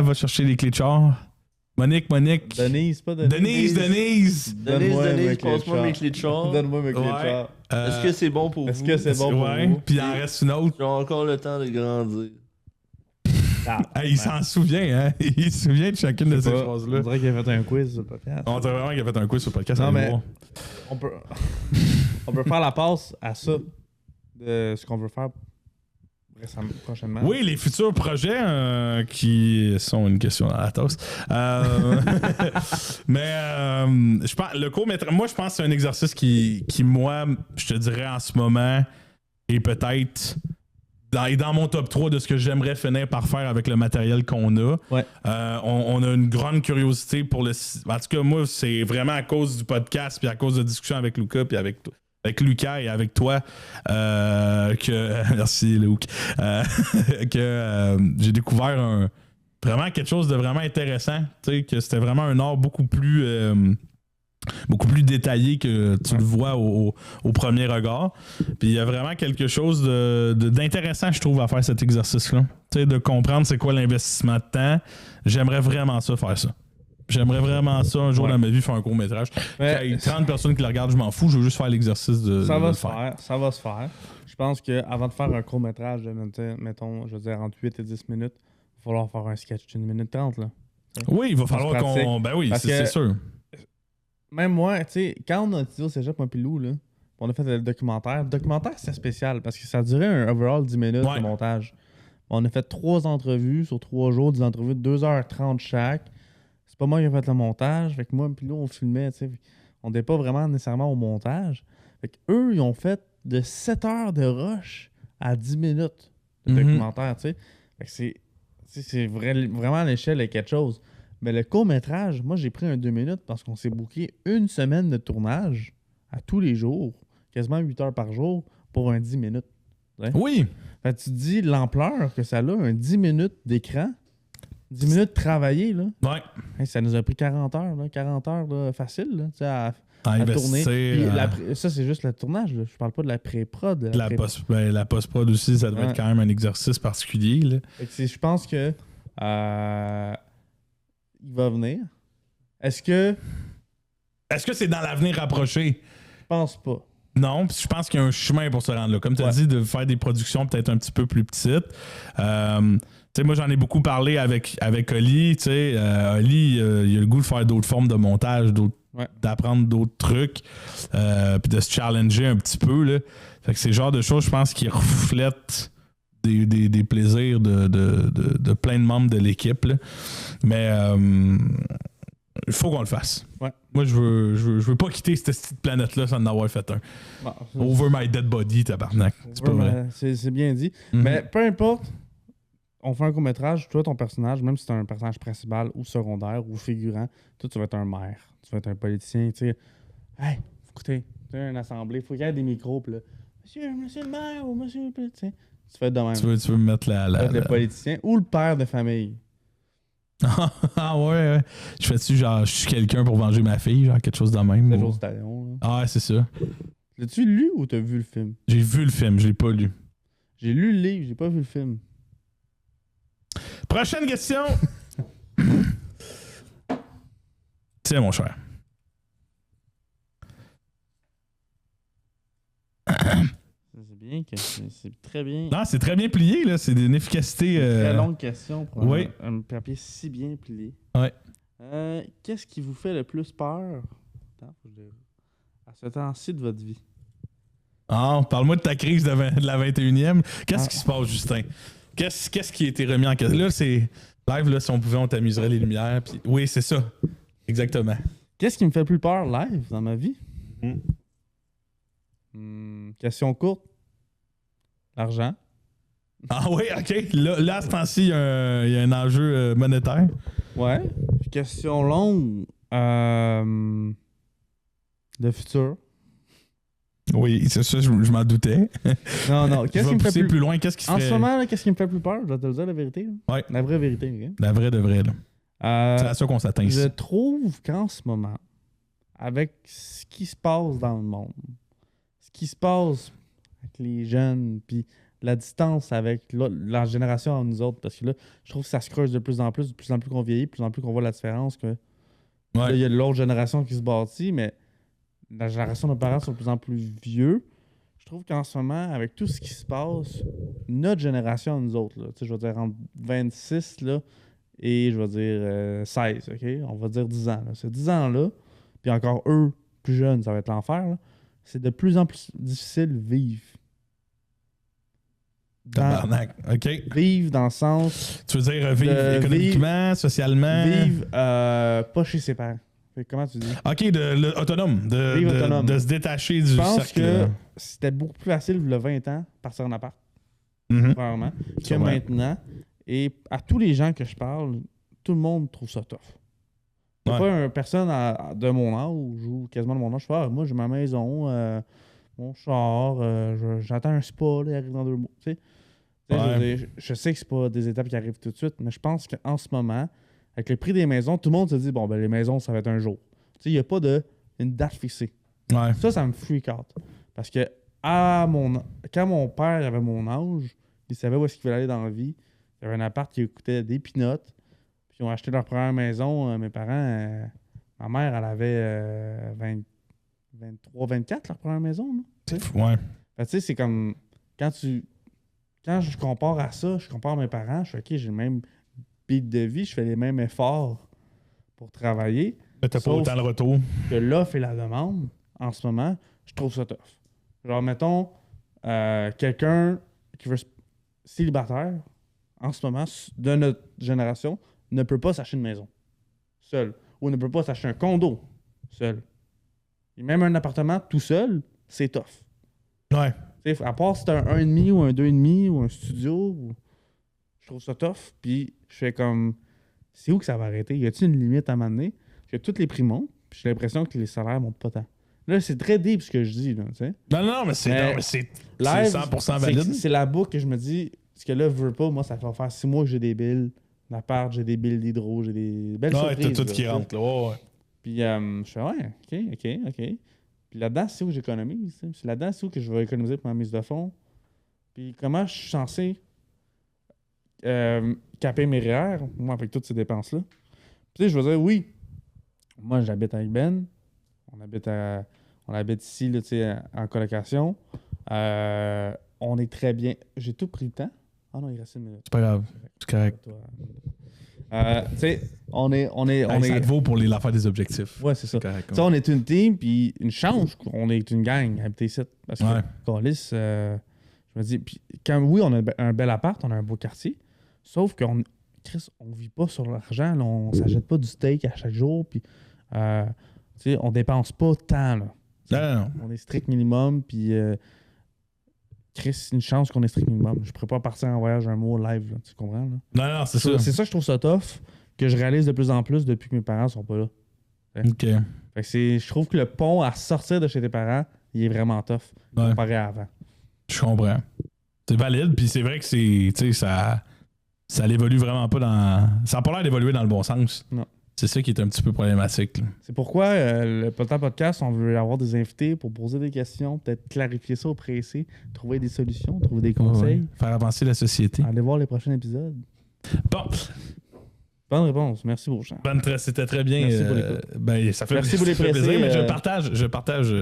va chercher les clés de char. Monique. Denise, pas Denise. Denise. Denise, passe-moi mes clés de char. Donne-moi mes clés de char. Est-ce que c'est bon pour vous? Est-ce que c'est bon pour vous? Puis il en reste une autre. J'ai encore le temps de grandir. Il s'en souvient, hein? Il se souvient de chacune de ces phrases-là. On dirait qu'il a fait un quiz sur le podcast. On dirait vraiment qu'il a fait un quiz sur le podcast. Non, mais on peut faire la passe à ça de ce qu'on veut faire prochainement. Oui, les futurs projets qui sont une question à la tasse. Mais je pense, le court-métrage, moi, je pense que c'est un exercice qui, moi, je te dirais en ce moment, est peut-être dans mon top 3 de ce que j'aimerais finir par faire avec le matériel qu'on a. Ouais. On a une grande curiosité pour le... En tout cas, moi, c'est vraiment à cause du podcast puis à cause de discussions avec Lucas puis avec Lucas et avec toi que... Merci, Luc. Que j'ai découvert vraiment quelque chose de vraiment intéressant. Que c'était vraiment un art beaucoup plus détaillé que tu le vois au premier regard. Puis il y a vraiment quelque chose d'intéressant, je trouve, à faire cet exercice-là. De comprendre c'est quoi l'investissement de temps. J'aimerais vraiment ça, faire ça. J'aimerais vraiment ça, un jour dans ma vie, faire un court-métrage. Il y a 30 personnes qui le regardent, je m'en fous, je veux juste faire l'exercice de ça va le se faire. Ça va se faire. Je pense qu'avant de faire un court-métrage de, mettons, je veux dire, entre 8 et 10 minutes, il va falloir faire un sketch d'une minute 30. Là. Oui, il va falloir qu'on... Ben oui, c'est sûr. Même moi, tu sais, quand on a dit au cégep, moi pis Lou, là, on a fait le documentaire. Le documentaire, c'était spécial parce que ça durait un overall 10 minutes de montage. On a fait 3 entrevues sur 3 jours, des entrevues de 2h30 chaque. C'est pas moi qui ai fait le montage. Fait que moi pis Lou, on filmait, tu sais. On n'était pas vraiment nécessairement au montage. Fait que eux, ils ont fait de 7 heures de rush à 10 minutes de documentaire, tu sais. Fait que c'est vraiment l'échelle est quelque chose. Mais le court-métrage, moi, j'ai pris un 2 minutes parce qu'on s'est booké une semaine de tournage à tous les jours, quasiment 8 heures par jour, pour un 10 minutes. Ouais. Oui! Fait que tu te dis l'ampleur que ça a, un 10 minutes d'écran, 10 minutes travaillées, là. Ouais. Hey, ça nous a pris 40 heures, là, 40 heures là, facile, là, à tourner. Puis ça, c'est juste le tournage, là. Je parle pas de la pré-prod. La post-prod aussi, ça devait être quand même un exercice particulier. Là. Je pense que il va venir. Est-ce que c'est dans l'avenir rapproché? Je pense pas. Non, je pense qu'il y a un chemin pour se rendre là. Comme tu as dit, de faire des productions peut-être un petit peu plus petites. Moi, j'en ai beaucoup parlé avec Oli. Oli, il a le goût de faire d'autres formes de montage, d'apprendre d'autres trucs, puis de se challenger un petit peu. Là. Fait que c'est le genre de choses, je pense, qui reflètent des plaisirs de plein de membres de l'équipe. Là. Mais il faut qu'on le fasse. Ouais. Moi, je veux pas quitter cette petite planète-là sans en avoir fait un. Bon, Over my dead body, tabarnak. C'est pas vrai. C'est bien dit. Mais peu importe, on fait un court-métrage, toi, ton personnage, même si c'est un personnage principal ou secondaire ou figurant, toi, tu vas être un maire, tu vas être un politicien, tu sais. Hey, écoutez, tu as une assemblée, il faut qu'il y ait des micros, puis là, monsieur le maire ou monsieur... Tu sais, tu fais de même. Tu veux me mettre Le politicien ou le père de famille. Ah ouais. Je fais-tu genre, je suis quelqu'un pour venger ma fille, genre quelque chose de même? Le ou- jour Stallon. Là. Ah ouais, c'est ça. L'as-tu lu ou t'as vu le film? J'ai vu le film, je l'ai pas lu. J'ai lu le livre, j'ai pas vu le film. Prochaine question. Tiens, mon cher. C'est bien, c'est très bien. Non, c'est très bien plié, là. C'est d'une efficacité. Très longue question pour oui. un papier si bien plié. Ouais. Qu'est-ce qui vous fait le plus peur à ce temps-ci de votre vie? Ah, parle-moi de ta crise de la 21e. Qu'est-ce qui se passe, Justin? Qu'est-ce qui a été remis en question? Là, c'est live, là, si on pouvait, on t'amuserait les lumières. Puis... Oui, c'est ça. Exactement. Qu'est-ce qui me fait le plus peur live dans ma vie? Question courte. L'argent. Ah oui, OK. Là à ce temps-ci, il y a un enjeu monétaire. Ouais. Puis question longue. Le futur. Oui, c'est ça, je m'en doutais. Non. Qu'est-ce qui me fait plus loin? Qu'est-ce qui En ferait... ce moment, là, qu'est-ce qui me fait plus peur? Je vais te le dire la vérité. Là. Ouais. La vraie vérité. OK? La vraie de vraie, là. C'est à ça qu'on s'atteint ici. Je trouve qu'en ce moment, avec ce qui se passe dans le monde, ce qui se passe avec les jeunes, puis la distance avec la génération en nous autres, parce que là, je trouve que ça se creuse de plus en plus qu'on vieillit, de plus en plus qu'on voit la différence que là, il y a l'autre génération qui se bâtit, mais la génération de nos parents sont de plus en plus vieux. Je trouve qu'en ce moment, avec tout ce qui se passe, notre génération, nous autres, là, je veux dire entre 26 là, et je vais dire 16, OK? On va dire 10 ans. Là. Ces 10 ans-là, puis encore eux, plus jeunes, ça va être l'enfer, là, c'est de plus en plus difficile de vivre. Tabarnak, OK. Vivre dans le sens... Tu veux dire vivre économiquement, socialement? Vivre pas chez ses parents. Comment tu dis? OK, autonome. Autonome. De se détacher du cercle. Je pense que c'était beaucoup plus facile, il y a 20 ans, partir en appart. Premièrement. Que maintenant. Et à tous les gens que je parle, tout le monde trouve ça tough. Il n'y a pas une personne de mon âge ou quasiment de mon âge. Je fais, moi, j'ai ma maison, mon char, j'attends un spa, là, il arrive dans 2 mois. Tu sais, je sais que c'est pas des étapes qui arrivent tout de suite, mais je pense qu'en ce moment, avec le prix des maisons, tout le monde se dit, bon, ben les maisons, ça va être un jour. Tu sais, il n'y a pas une date fixée. Ouais. Ça me freak out. Parce que quand mon père avait mon âge, il savait où est-ce qu'il voulait aller dans la vie. Il y avait un appart qui coûtait des pinottes. Puis ils ont acheté leur première maison. Mes parents, ma mère, elle avait 23, 24, leur première maison. Là, ouais. Tu sais, c'est comme... Quand je compare à ça, je compare à mes parents, je fais OK, j'ai le même beat de vie, je fais les mêmes efforts pour travailler. Mais t'as pas autant le retour. Que l'offre et la demande, en ce moment, je trouve ça tough. Genre, mettons, quelqu'un qui veut célibataire, en ce moment, de notre génération, ne peut pas s'acheter une maison seul. Ou ne peut pas s'acheter un condo seul. Et même un appartement tout seul, c'est tough. Ouais. T'sais, à part si t'as un 1,5 ou un 2,5 ou un studio, je trouve ça tough. Puis je fais comme, c'est où que ça va arrêter? Y a-t-il une limite à m'amener? Parce que tous les prix montent, puis j'ai l'impression que les salaires montent pas tant. Là, c'est très deep ce que je dis. Là, t'sais. Non, mais c'est 100% valide. C'est la boucle que je me dis, parce que là, je veux pas, moi, ça va faire 6 mois que j'ai des billes d'appart, j'ai des billes d'hydro, j'ai des belles surprises. Ouais, t'as tout qui rentre. Là. Ouais. Puis je fais, OK. Puis là-dedans, c'est où j'économise. C'est là-dedans, c'est où que je vais économiser pour ma mise de fonds. Puis comment je suis censé caper mes REER, moi, avec toutes ces dépenses-là. Puis je veux dire, oui, moi, j'habite avec Ben. On habite ici, là, en colocation. On est très bien. J'ai tout pris le temps. Ah non, il reste 1 minute. C'est pas grave. C'est correct. Tu sais, on est ça te vaut pour l'affaire des objectifs. Ouais, c'est ça. Correct, ouais. On est une team, puis une chance qu'on est une gang à habiter ici. Parce que, Callis, je me dis, puis quand oui, on a un bel appart, on a un beau quartier, sauf qu'on vit pas sur l'argent, là, on s'achète pas du steak à chaque jour, puis on dépense pas tant. Là. Non. On est strict minimum, puis Chris, c'est une chance qu'on est strict minimum. Je pourrais pas partir en voyage un mois live, là, tu comprends? Là? Non, c'est ça. C'est ça que je trouve ça tough, que je réalise de plus en plus depuis que mes parents sont pas là. OK. Fait que je trouve que le pont à sortir de chez tes parents, il est vraiment tough comparé à avant. Je comprends. C'est valide, puis c'est vrai que ça l'évolue vraiment pas dans... Ça n'a pas l'air d'évoluer dans le bon sens. Non. C'est ça qui est un petit peu problématique. Là. C'est pourquoi le podcast, on veut avoir des invités pour poser des questions, peut-être clarifier ça au pressé, trouver des solutions, trouver des conseils. Ouais. Faire avancer la société. Allez voir les prochains épisodes. Bon. Bonne réponse. Merci, Beauchamp. C'était très bien. Merci pour l'écoute. Ça fait, Merci pour les plaisir, pressés, mais je partage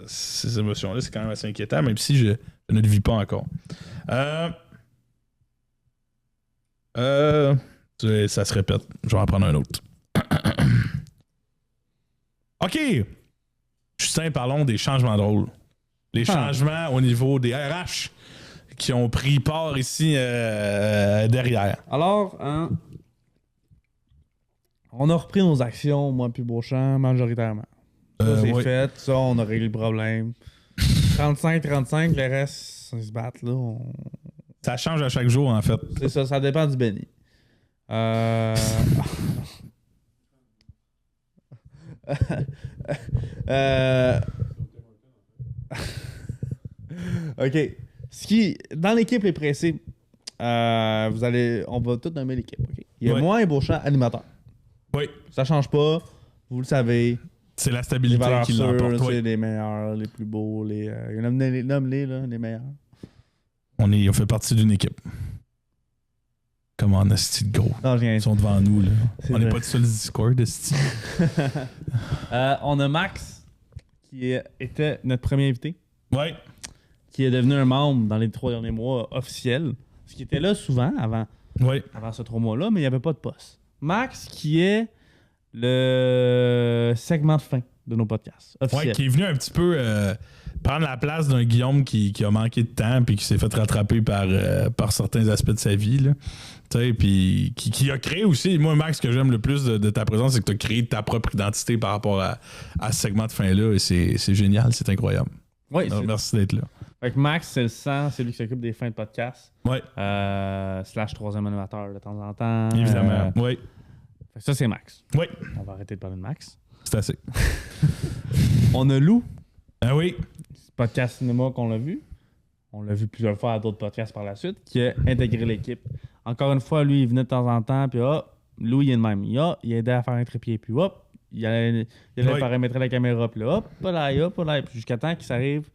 ces émotions-là. C'est quand même assez inquiétant, même si je ne le vis pas encore. Ça se répète. Je vais en prendre un autre. OK. Justin, parlons des changements de rôle. Les changements au niveau des RH qui ont pris part ici derrière. Alors, on a repris nos actions, moi puis Beauchamp, majoritairement. Ça, c'est fait. Ça, on a réglé le problème. 35-35, le reste, ils se battent, là. Ça change à chaque jour, en fait. C'est ça dépend du Benny. OK. Dans l'équipe Les Pressés, on va tout nommer l'équipe. Okay? Il y a moi et Beauchamp, animateur. Oui. Ça change pas. Vous le savez. C'est la stabilité qui l'emporte. C'est les meilleurs, les plus beaux, nomme-les, là, les meilleurs. On fait partie d'une équipe. Comme en esti de gros. Non, ils sont devant nous. Là. On n'est vrai. pas tout seul Discord, esti. On a Max, qui était notre premier invité. Oui. Qui est devenu un membre dans les 3 derniers mois officiels. Ce qui était là souvent avant ce 3 mois-là, mais il n'y avait pas de poste. Max, qui est le segment de fin de nos podcasts officiels. Oui, qui est venu un petit peu prendre la place d'un Guillaume qui a manqué de temps puis qui s'est fait rattraper par certains aspects de sa vie. Là. Puis qui a créé aussi, moi Max, ce que j'aime le plus de ta présence, c'est que tu as créé ta propre identité par rapport à ce segment de fin-là et c'est génial, c'est incroyable. Oui, alors, merci d'être là. Fait que Max, c'est le sang, c'est lui qui s'occupe des fins de podcast. Oui. / troisième animateur de temps en temps. Évidemment, oui. Ça, c'est Max. Oui. On va arrêter de parler de Max. C'est assez. On a Lou. Ah oui. Podcast cinéma qu'on l'a vu. On l'a vu plusieurs fois à d'autres podcasts par la suite, qui a intégré l'équipe. Encore une fois, lui, il venait de temps en temps, puis Lou, il est de même. Il aidait à faire un trépied, puis il allait paramétrer la caméra, puis là, puis jusqu'à temps qu'il s'arrive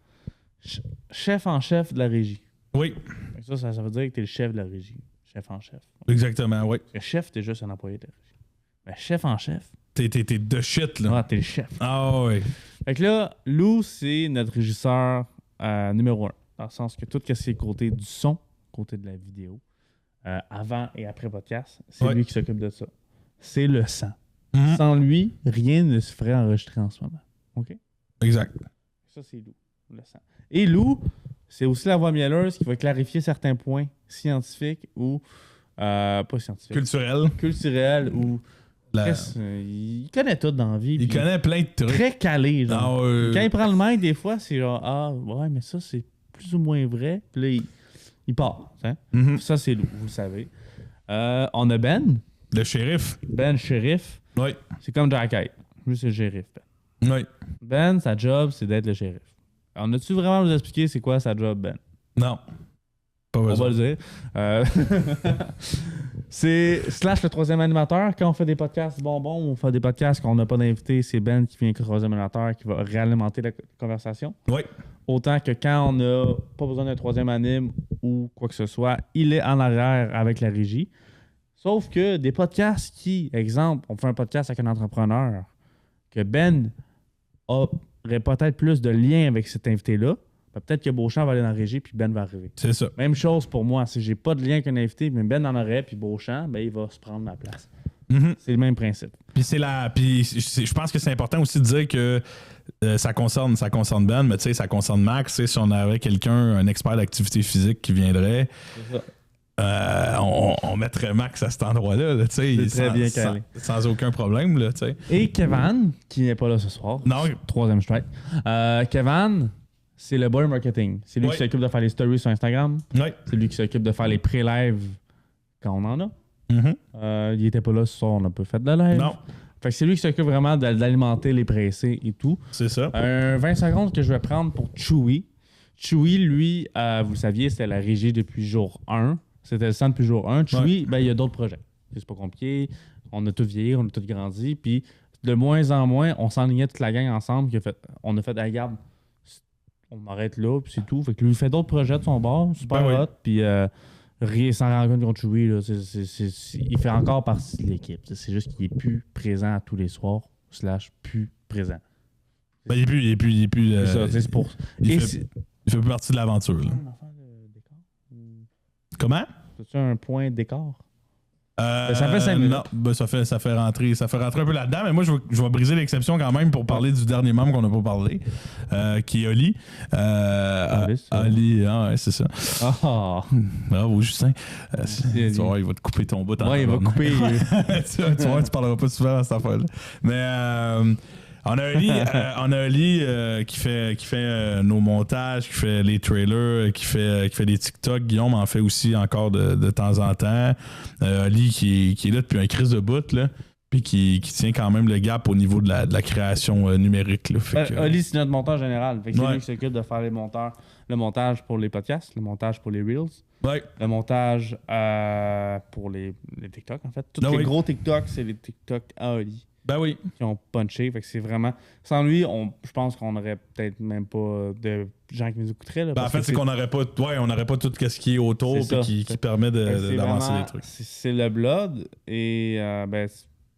chef en chef de la régie. Oui. Ça veut dire que t'es le chef de la régie. Chef en chef. Exactement, oui. Parce que chef, t'es juste un employé de la régie. Mais chef en chef. T'es de shit, là. Ah, t'es le chef. Ah oui. Fait que là, Lou, c'est notre régisseur numéro 1. Dans le sens que tout ce qui est côté du son, côté de la vidéo, avant et après podcast, c'est lui qui s'occupe de ça. C'est le sang. Mm-hmm. Sans lui, rien ne se ferait enregistrer en ce moment. OK? Exact. Ça, c'est Lou, le sang. Et Lou, c'est aussi la voix mielleuse qui va clarifier certains points scientifiques ou pas scientifiques. Culturels ou... il connaît tout dans la vie. Il connaît plein de trucs. Très calé, genre. Quand il prend le mic, des fois, c'est genre, ouais, mais ça, c'est plus ou moins vrai. Puis là, il part. Hein? Mm-hmm. Ça, c'est Lou, vous le savez. On a Ben. Le shérif. Ben, shérif. Oui. C'est comme Jack Hyde. Juste le shérif, Ben. Oui. Ben, sa job, c'est d'être le shérif. On a-tu vraiment vous expliquer c'est quoi sa job, Ben? Non. Pas besoin. On va le dire. C'est / le troisième animateur. Quand on fait des podcasts bonbons, on fait des podcasts qu'on n'a pas d'invité, c'est Ben qui vient avec le troisième animateur qui va réalimenter la conversation. Oui. Autant que quand on n'a pas besoin d'un troisième anime ou quoi que ce soit, il est en arrière avec la régie. Sauf que des podcasts qui, exemple, on fait un podcast avec un entrepreneur, que Ben aurait peut-être plus de lien avec cet invité-là, peut-être que Beauchamp va aller dans la régie puis Ben va arriver. C'est ça. Même chose pour moi. Si j'ai pas de lien avec un invité, mais Ben en aurait, puis Beauchamp, il va se prendre ma place. Mm-hmm. C'est le même principe. Puis je pense que c'est important aussi de dire que ça concerne Ben, mais tu sais, ça concerne Max. Si on avait un expert d'activité physique qui viendrait, on mettrait Max à cet endroit-là. Là, c'est très bien calé. Sans aucun problème. Là, et Kevin, qui n'est pas là ce soir. Non. Troisième strike. Kevin, c'est le boy marketing. C'est lui qui s'occupe de faire les stories sur Instagram. Oui. C'est lui qui s'occupe de faire les pré-lives quand on en a. Mm-hmm. Il était pas là ce soir, on n'a pas fait de live. Non. Fait que c'est lui qui s'occupe vraiment d'alimenter les pressés et tout. C'est ça. 20 secondes que je vais prendre pour Chewy. Chewy, lui, vous le saviez, c'était la régie depuis jour 1. C'était le centre depuis jour 1. Chewy, ben, il y a d'autres projets. C'est pas compliqué. On a tout vieilli, on a tout grandi. Puis de moins en moins, on s'enlignait toute la gang ensemble. On a fait, regarde, on m'arrête là, puis c'est tout. Fait que lui, il fait d'autres projets de son bord, super hot. Puis rien sans rencontre contre Chewy, là, il fait encore partie de l'équipe. C'est juste qu'il est plus présent tous les soirs, / plus présent. Ben, il est plus. C'est pour. Il fait plus partie de l'aventure. Là. Comment? C'est un point d'écart? Ça fait 5 minutes. Non, ben, ça fait rentrer un peu là-dedans, mais moi je vais briser l'exception quand même pour parler du dernier membre qu'on n'a pas parlé, qui est Oli. Oli, ouais, c'est ça. Bravo, Justin. Tu vois, il va te couper ton bout. Ouais, il va couper. Tu vois, tu parleras pas souvent à cette affaire-là. Mais on a Oli qui fait nos montages, qui fait les trailers, qui fait des TikTok. Guillaume en fait aussi encore de temps en temps. Oli qui est là depuis un crise de bout, là, puis qui tient quand même le gap au niveau de la création numérique. Là, Oli, c'est notre monteur général. Fait que c'est lui qui s'occupe de faire le montage pour les podcasts, le montage pour les Reels. Ouais. Le montage pour les TikTok, en fait. Tous les gros TikTok, c'est les TikTok à Oli. Ben oui. Qui ont punché. Fait que c'est vraiment. Sans lui, je pense qu'on aurait peut-être même pas de gens qui nous écouteraient. Là, en fait, c'est qu'on n'aurait pas, tout ce qui est autour et qui permet d'avancer les trucs. C'est le Blood. Et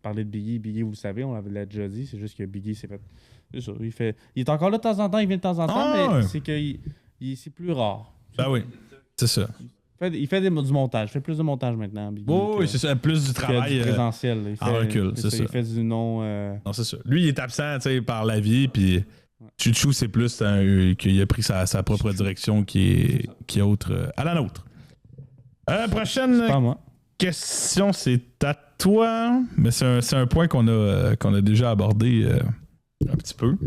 parler de Biggie, vous le savez, on l'avait déjà dit. C'est juste que Biggie s'est fait. C'est ça. Il est encore là de temps en temps, il vient de temps en temps, mais c'est que c'est plus rare. Ben oui. C'est ça. Il fait du montage. Il fait plus de montage maintenant. Biggie, oui, c'est ça. Plus du travail. Du présentiel. En recul, c'est ça. Il fait du non. Non, c'est ça. Lui, il est absent par la vie, puis Chuchu, c'est plus qu'il a pris sa propre direction qui est autre à la nôtre. Prochaine question, c'est à toi, mais c'est un point qu'on a déjà abordé un petit peu.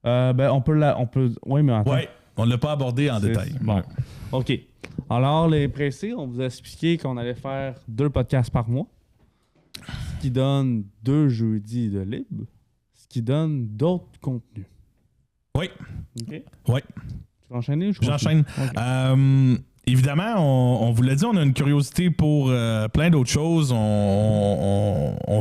On peut. Oui, mais attends. Ouais, on ne l'a pas abordé en détail. Bon. OK. Alors, les pressés, on vous a expliqué qu'on allait faire 2 podcasts par mois, ce qui donne 2 jeudis de libre, ce qui donne d'autres contenus. Oui. OK. Oui. Tu veux enchaîner? J'enchaîne. Okay. Évidemment, on vous l'a dit, on a une curiosité pour plein d'autres choses.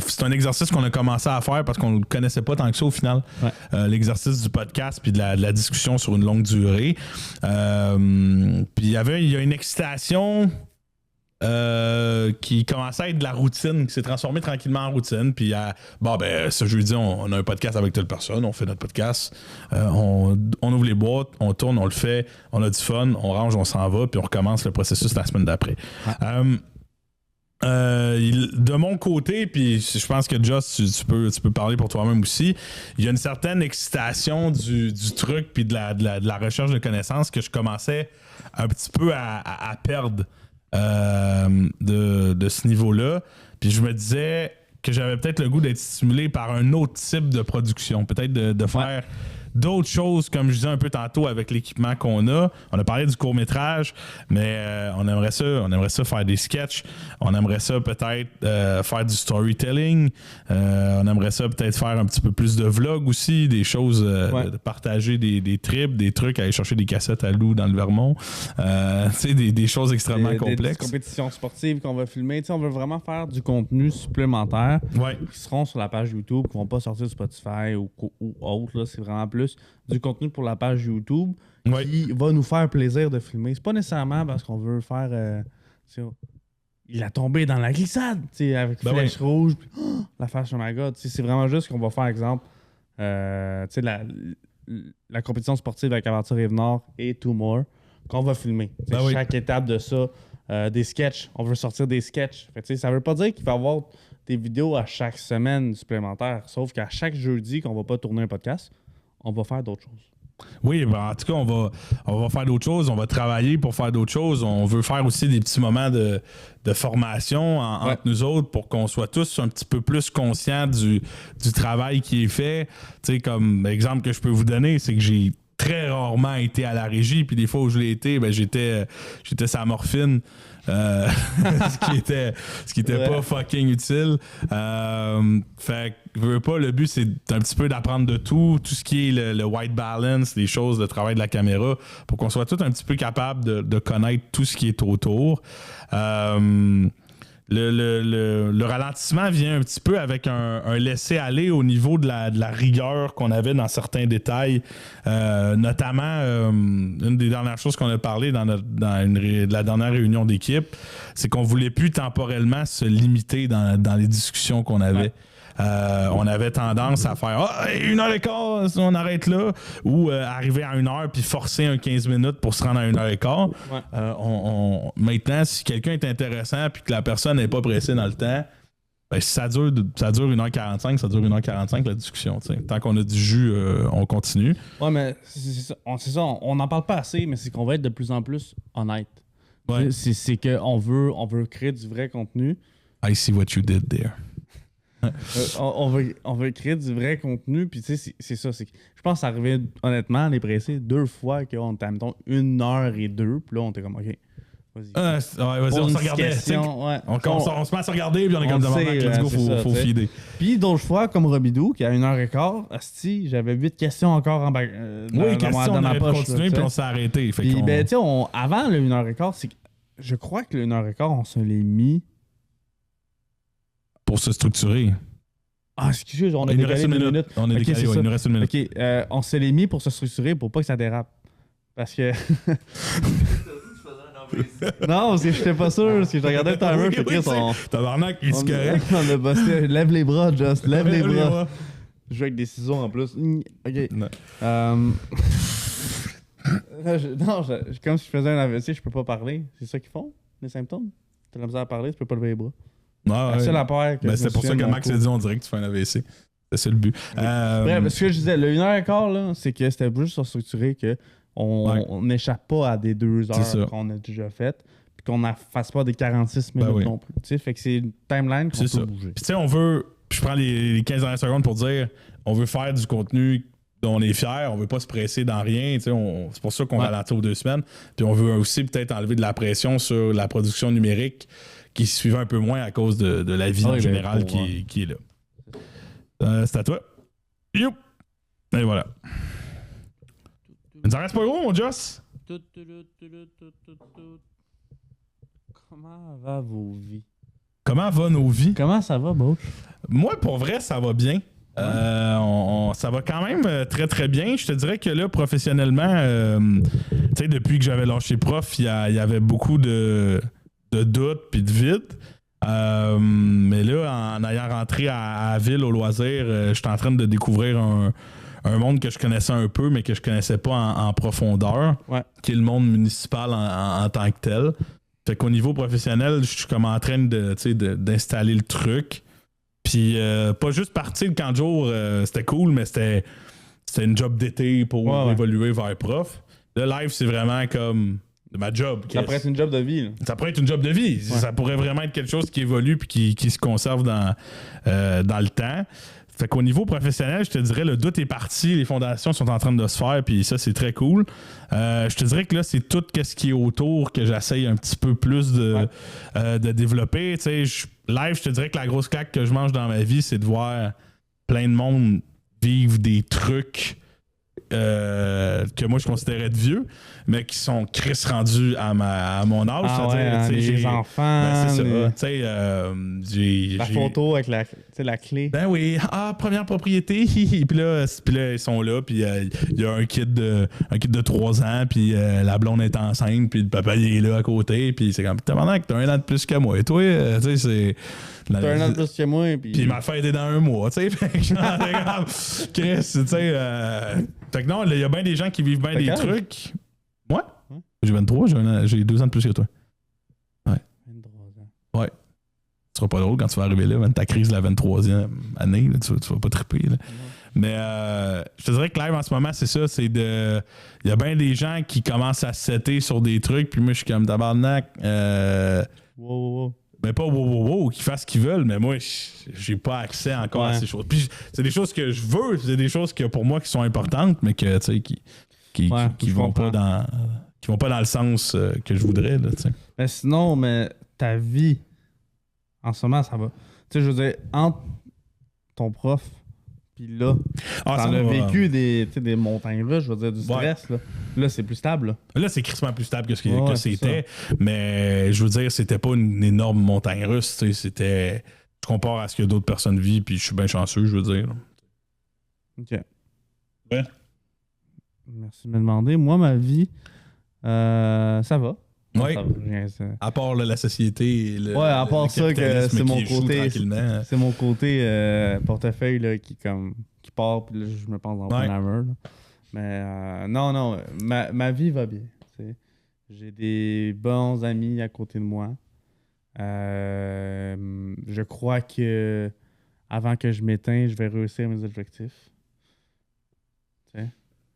C'est un exercice qu'on a commencé à faire parce qu'on ne le connaissait pas tant que ça au final. Ouais. L'exercice du podcast puis de la discussion sur une longue durée. Puis il y a une excitation qui commençait à être de la routine, qui s'est transformée tranquillement en routine. Puis ce jeudi, on a un podcast avec telle personne, on fait notre podcast, on ouvre les boîtes, on tourne, on le fait, on a du fun, on range, on s'en va, puis on recommence le processus la semaine d'après. De mon côté, puis je pense que Joss, tu peux parler pour toi-même aussi, il y a une certaine excitation du truc puis de la recherche de connaissances que je commençais un petit peu à perdre de ce niveau-là. Puis je me disais que j'avais peut-être le goût d'être stimulé par un autre type de production, peut-être de faire d'autres choses, comme je disais un peu tantôt avec l'équipement qu'on a. On a parlé du court-métrage, mais on aimerait ça faire des sketchs. On aimerait ça peut-être faire du storytelling. On aimerait ça peut-être faire un petit peu plus de vlog aussi, des choses, de partager des trips, des trucs, aller chercher des cassettes à loup dans le Vermont. Des choses extrêmement complexes. Des compétitions sportives qu'on va filmer. On veut vraiment faire du contenu supplémentaire qui seront sur la page YouTube, qui ne vont pas sortir sur Spotify ou autre. Là. C'est vraiment plus du contenu pour la page YouTube qui va nous faire plaisir de filmer. C'est pas nécessairement parce qu'on veut faire il a tombé dans la glissade avec flèche rouge puis, la face, oh my god, c'est vraiment juste qu'on va faire exemple la compétition sportive avec Aventure Rive-Nord et Two More qu'on va filmer. Chaque étape de ça, des sketchs, on veut sortir des sketchs. Ça veut pas dire qu'il va y avoir des vidéos à chaque semaine supplémentaire, sauf qu'à chaque jeudi qu'on va pas tourner un podcast, on va faire d'autres choses. Oui, en tout cas, on va faire d'autres choses, on va travailler pour faire d'autres choses. On veut faire aussi des petits moments de formation entre nous autres pour qu'on soit tous un petit peu plus conscients du travail qui est fait. Comme exemple que je peux vous donner, c'est que j'ai très rarement été à la régie, puis des fois où je l'ai été, ben j'étais sa morphine. Ce qui était pas fucking utile. Fait que veux pas, le but c'est un petit peu d'apprendre de tout ce qui est le white balance, les choses, le travail de la caméra, pour qu'on soit tous un petit peu capable de connaître tout ce qui est autour. Le ralentissement vient un petit peu avec un laisser-aller au niveau de la rigueur qu'on avait dans certains détails. Notamment, une des dernières choses qu'on a parlé dans la dernière réunion d'équipe, c'est qu'on voulait plus temporellement se limiter dans les discussions qu'on avait. Ouais. On avait tendance à faire 1h15, on arrête là, ou arriver à 1h puis forcer un 15 minutes pour se rendre à 1h15. Ouais. Maintenant, si quelqu'un est intéressant puis que la personne n'est pas pressée dans le temps, ben, si ça dure 1h45, ça dure 1h45 la discussion. T'sais. Tant qu'on a du jus, on continue. Ouais, mais c'est ça, on n'en parle pas assez, mais c'est qu'on va être de plus en plus honnête. Ouais. C'est qu'on veut créer du vrai contenu. I see what you did there. On veut créer du vrai contenu, puis tu sais, c'est ça. Je pense que ça arrivait, honnêtement, les pressés, 2 fois qu'on était, mettons, 1h02, puis là, on était comme, OK, vas-y. Ouais, vas-y, on se regardait. Ouais. On se met à se regarder, puis on est comme demandant que let's go, faut fider. Puis d'autres fois, comme Robidou, qui a 1h15, asti, j'avais 8 questions encore en bas. Oui, questions, on avait continué, puis on s'est arrêté. Puis, ben, tu sais, avant le 1h15, je crois que le 1h15, on se l'est mis. Pour se structurer. Ah, excusez, on a décalé une minute. On est décalé, il nous reste une minute. OK, on se l'est mis pour se structurer pour pas que ça dérape. Parce que... Non, parce que j'étais pas sûr, parce que je regardais le timer, je suis triste. Tabarnak, il est correct. On a bossé. Lève les bras, Just. Lève les bras. Je joue avec des ciseaux en plus. OK. Non, comme si je faisais un AVC, je peux pas parler. C'est ça qu'ils font, les symptômes? T'as la misère à parler, tu peux pas lever les bras. Ah, ouais. C'est pour ça que Max a dit on dirait que tu fais un AVC. C'est le but. Bref, ce que je disais, le 1h15, là, c'est que c'était juste structuré qu'on n'échappe pas à des 2 heures qu'on a déjà faites, puis qu'on ne fasse pas des 46 minutes non plus. T'sais, fait que c'est une timeline qu'on peut bouger. Puis tu sais, on veut, je prends les 15 dernières secondes pour dire, on veut faire du contenu dont on est fier, on veut pas se presser dans rien. C'est pour ça qu'on ralentit aux 2 semaines. Puis on veut aussi peut-être enlever de la pression sur la production numérique qui suivait un peu moins à cause de la vie en général qui est là. C'est à toi. Youp! Et voilà. Ça reste pas gros, mon Joss? Comment va vos vies? Comment va nos vies? Comment ça va, Boach? Moi, pour vrai, ça va bien. Ça va quand même très très bien. Je te dirais que là, professionnellement, tu sais, depuis que j'avais lâché prof, il y avait beaucoup de doutes puis de vide. Mais là, en ayant rentré à la ville au loisir, je suis en train de découvrir un monde que je connaissais un peu, mais que je connaissais pas en profondeur, qui est le monde municipal en tant que tel. Fait qu'au niveau professionnel, je suis comme en train d'installer le truc. Puis pas juste partir le camp de jour, c'était cool, mais c'était une job d'été pour évoluer vers prof. Le live, c'est vraiment comme ma job. Ça pourrait être une job de vie. Là. Ça pourrait être une job de vie. Ouais. Ça pourrait vraiment être quelque chose qui évolue puis qui se conserve dans le temps. Fait qu'au niveau professionnel, je te dirais, le doute est parti, les fondations sont en train de se faire, puis ça, c'est très cool. Je te dirais que là, c'est tout ce qui est autour que j'essaye un petit peu plus de développer. Tu sais, live, je te dirais que la grosse claque que je mange dans ma vie, c'est de voir plein de monde vivre des trucs que moi je considérais de vieux, mais qui sont Chris rendus à mon âge. Les enfants. Ben, c'est ça. La photo avec la clé. Ben oui. Première propriété. Puis là, ils sont là. Puis il y a un kid de 3 ans. Puis la blonde est enceinte. Puis le papa il est là à côté. Puis c'est comme, t'as un an de plus que moi. Et toi, tu sais, c'est. T'as un an de plus que moi. Puis ma fête est dans 1 mois. Tu sais, fait que Chris, tu sais. Fait que non, il y a bien des gens qui vivent bien des trucs. Moi? J'ai 23, j'ai 2 ans de plus que toi. Ouais. 23 ans. Ouais. Ce sera pas drôle quand tu vas arriver là, ta crise de la 23e année, là, tu vas pas triper. Là. Mais je te dirais que live en ce moment, c'est ça, il y a bien des gens qui commencent à se setter sur des trucs, puis moi je suis comme tabarnak. Wow. Ben pas qu'ils fassent ce qu'ils veulent, mais moi, j'ai pas accès encore à ces choses. Puis c'est des choses que je veux, c'est des choses que pour moi qui sont importantes, mais que, tu sais, qui qui je vont pas comprends. dans le sens que je voudrais. Là, tu sais. Mais sinon, ta vie, en ce moment, ça va. Tu sais, je veux dire, entre ton prof puis là, Ah, t'en ça as va. vécu des montagnes russes, je veux dire, du stress. Là, c'est plus stable. Là, c'est crissement plus stable que ce que, Ouais, que c'est c'était. Mais je veux dire, c'était pas une énorme montagne russe. Tu sais, c'était. Je compare à ce que d'autres personnes vivent, puis je suis bien chanceux, je veux dire. OK. Ouais. Merci de me demander. Moi, ma vie, ça va. Ouais. Ça va. À part là, la société et le. Ouais, à part le ça, que capitalisme c'est mon qui échoue côté. tranquillement. C'est mon côté portefeuille là, qui part, puis là, je me pense dans Ouais. le hammer. Mais non, ma vie va bien. T'sais. J'ai des bons amis à côté de moi. Je crois que avant que je m'éteins, je vais réussir mes objectifs.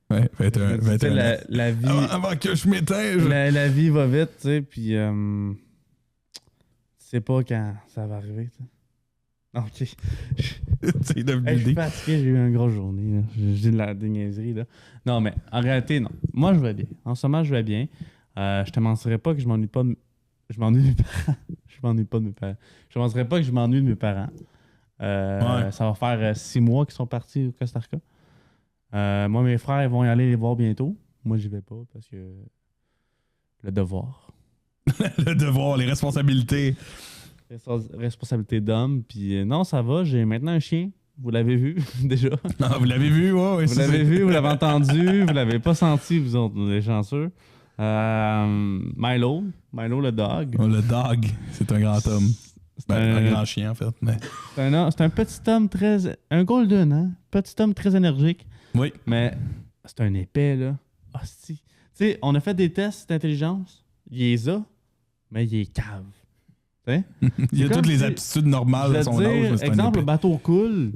Ouais, Je me dis, t'sais, la vie, Avant que je m'éteins, la vie va vite, tu sais, puis tu sais pas quand ça va arriver. T'sais. Ok. c'est devenu Hey, je suis idée. fatigué, j'ai eu une grosse journée. Là. Je dis de la niaiserie. Là. Non, mais en réalité, non. Moi, je vais bien. En ce moment, je vais bien. Je te mentirais pas que je m'ennuie pas de... Je m'ennuie de mes parents. Je m'ennuie pas de mes parents. Je te mentirais pas que je m'ennuie de mes parents. Ouais. Ça va faire 6 mois qu'ils sont partis au Costa Rica. Moi, mes frères, ils vont y aller les voir bientôt. Moi, j'y vais pas parce que... Le devoir. Le devoir, les responsabilités. Responsabilité d'homme. Puis non, ça va. J'ai maintenant un chien. Vous l'avez vu déjà. Ah, vous l'avez vu, ouais. Vous l'avez vu, vous l'avez entendu, vous l'avez pas senti, vous autres, les chanceux. Milo le dog. Oh, le dog, c'est un grand homme. Un grand chien, en fait. Mais... C'est un petit homme très... Un golden, hein? Petit homme très énergique. Oui. Mais c'est un épais, là. Hostie. Tu sais, on a fait des tests d'intelligence. Il les a, mais il est cave. Tu sais? Il y a comme toutes les si- aptitudes normales Je à vais son te âge. dire, mais c'est un exemple, le épais. bateau coule.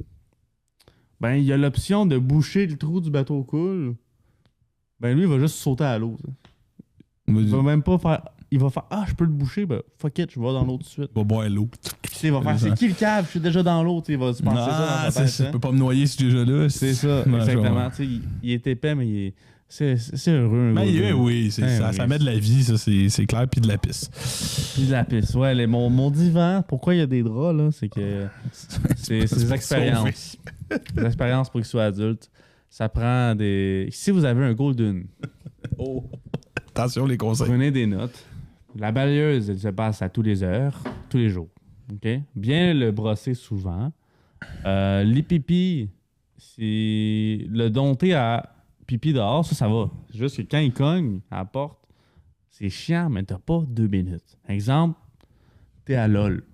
Ben, il y a l'option de boucher le trou du bateau coule. Ben, lui, il va juste sauter à l'eau. ça. Il va même pas faire... Il va faire « Ah, je peux le boucher. » Ben, fuck it, je vais dans l'eau tout de suite. Il va boire l'eau. Tu sais, il va faire « C'est qui le cave? Je suis déjà dans l'eau. » Tu sais, il va se penser ça dans Ah, sa tête. je hein. peux pas me noyer ce jeu-là. C'est ça, Ouais, exactement. Tu sais, il est épais, mais il est... C'est heureux. un Mais golden. oui, ça oui. met de la vie, ça, c'est clair, puis de la pisse. Puis de la pisse. Ouais, mon divan, pourquoi il y a des draps, là? C'est que c'est des expériences. Des expériences pour qu'il soit adulte. Ça prend des... Si vous avez un golden, Oh. Attention, les conseils. prenez des notes. La balayeuse, elle se passe à tous les heures, tous les jours. OK? Bien le brosser souvent. Les pipis, c'est le dompter à pipi dehors, ça va. C'est juste que quand il cogne à la porte, c'est chiant, mais t'as pas 2 minutes. Exemple, t'es à LOL.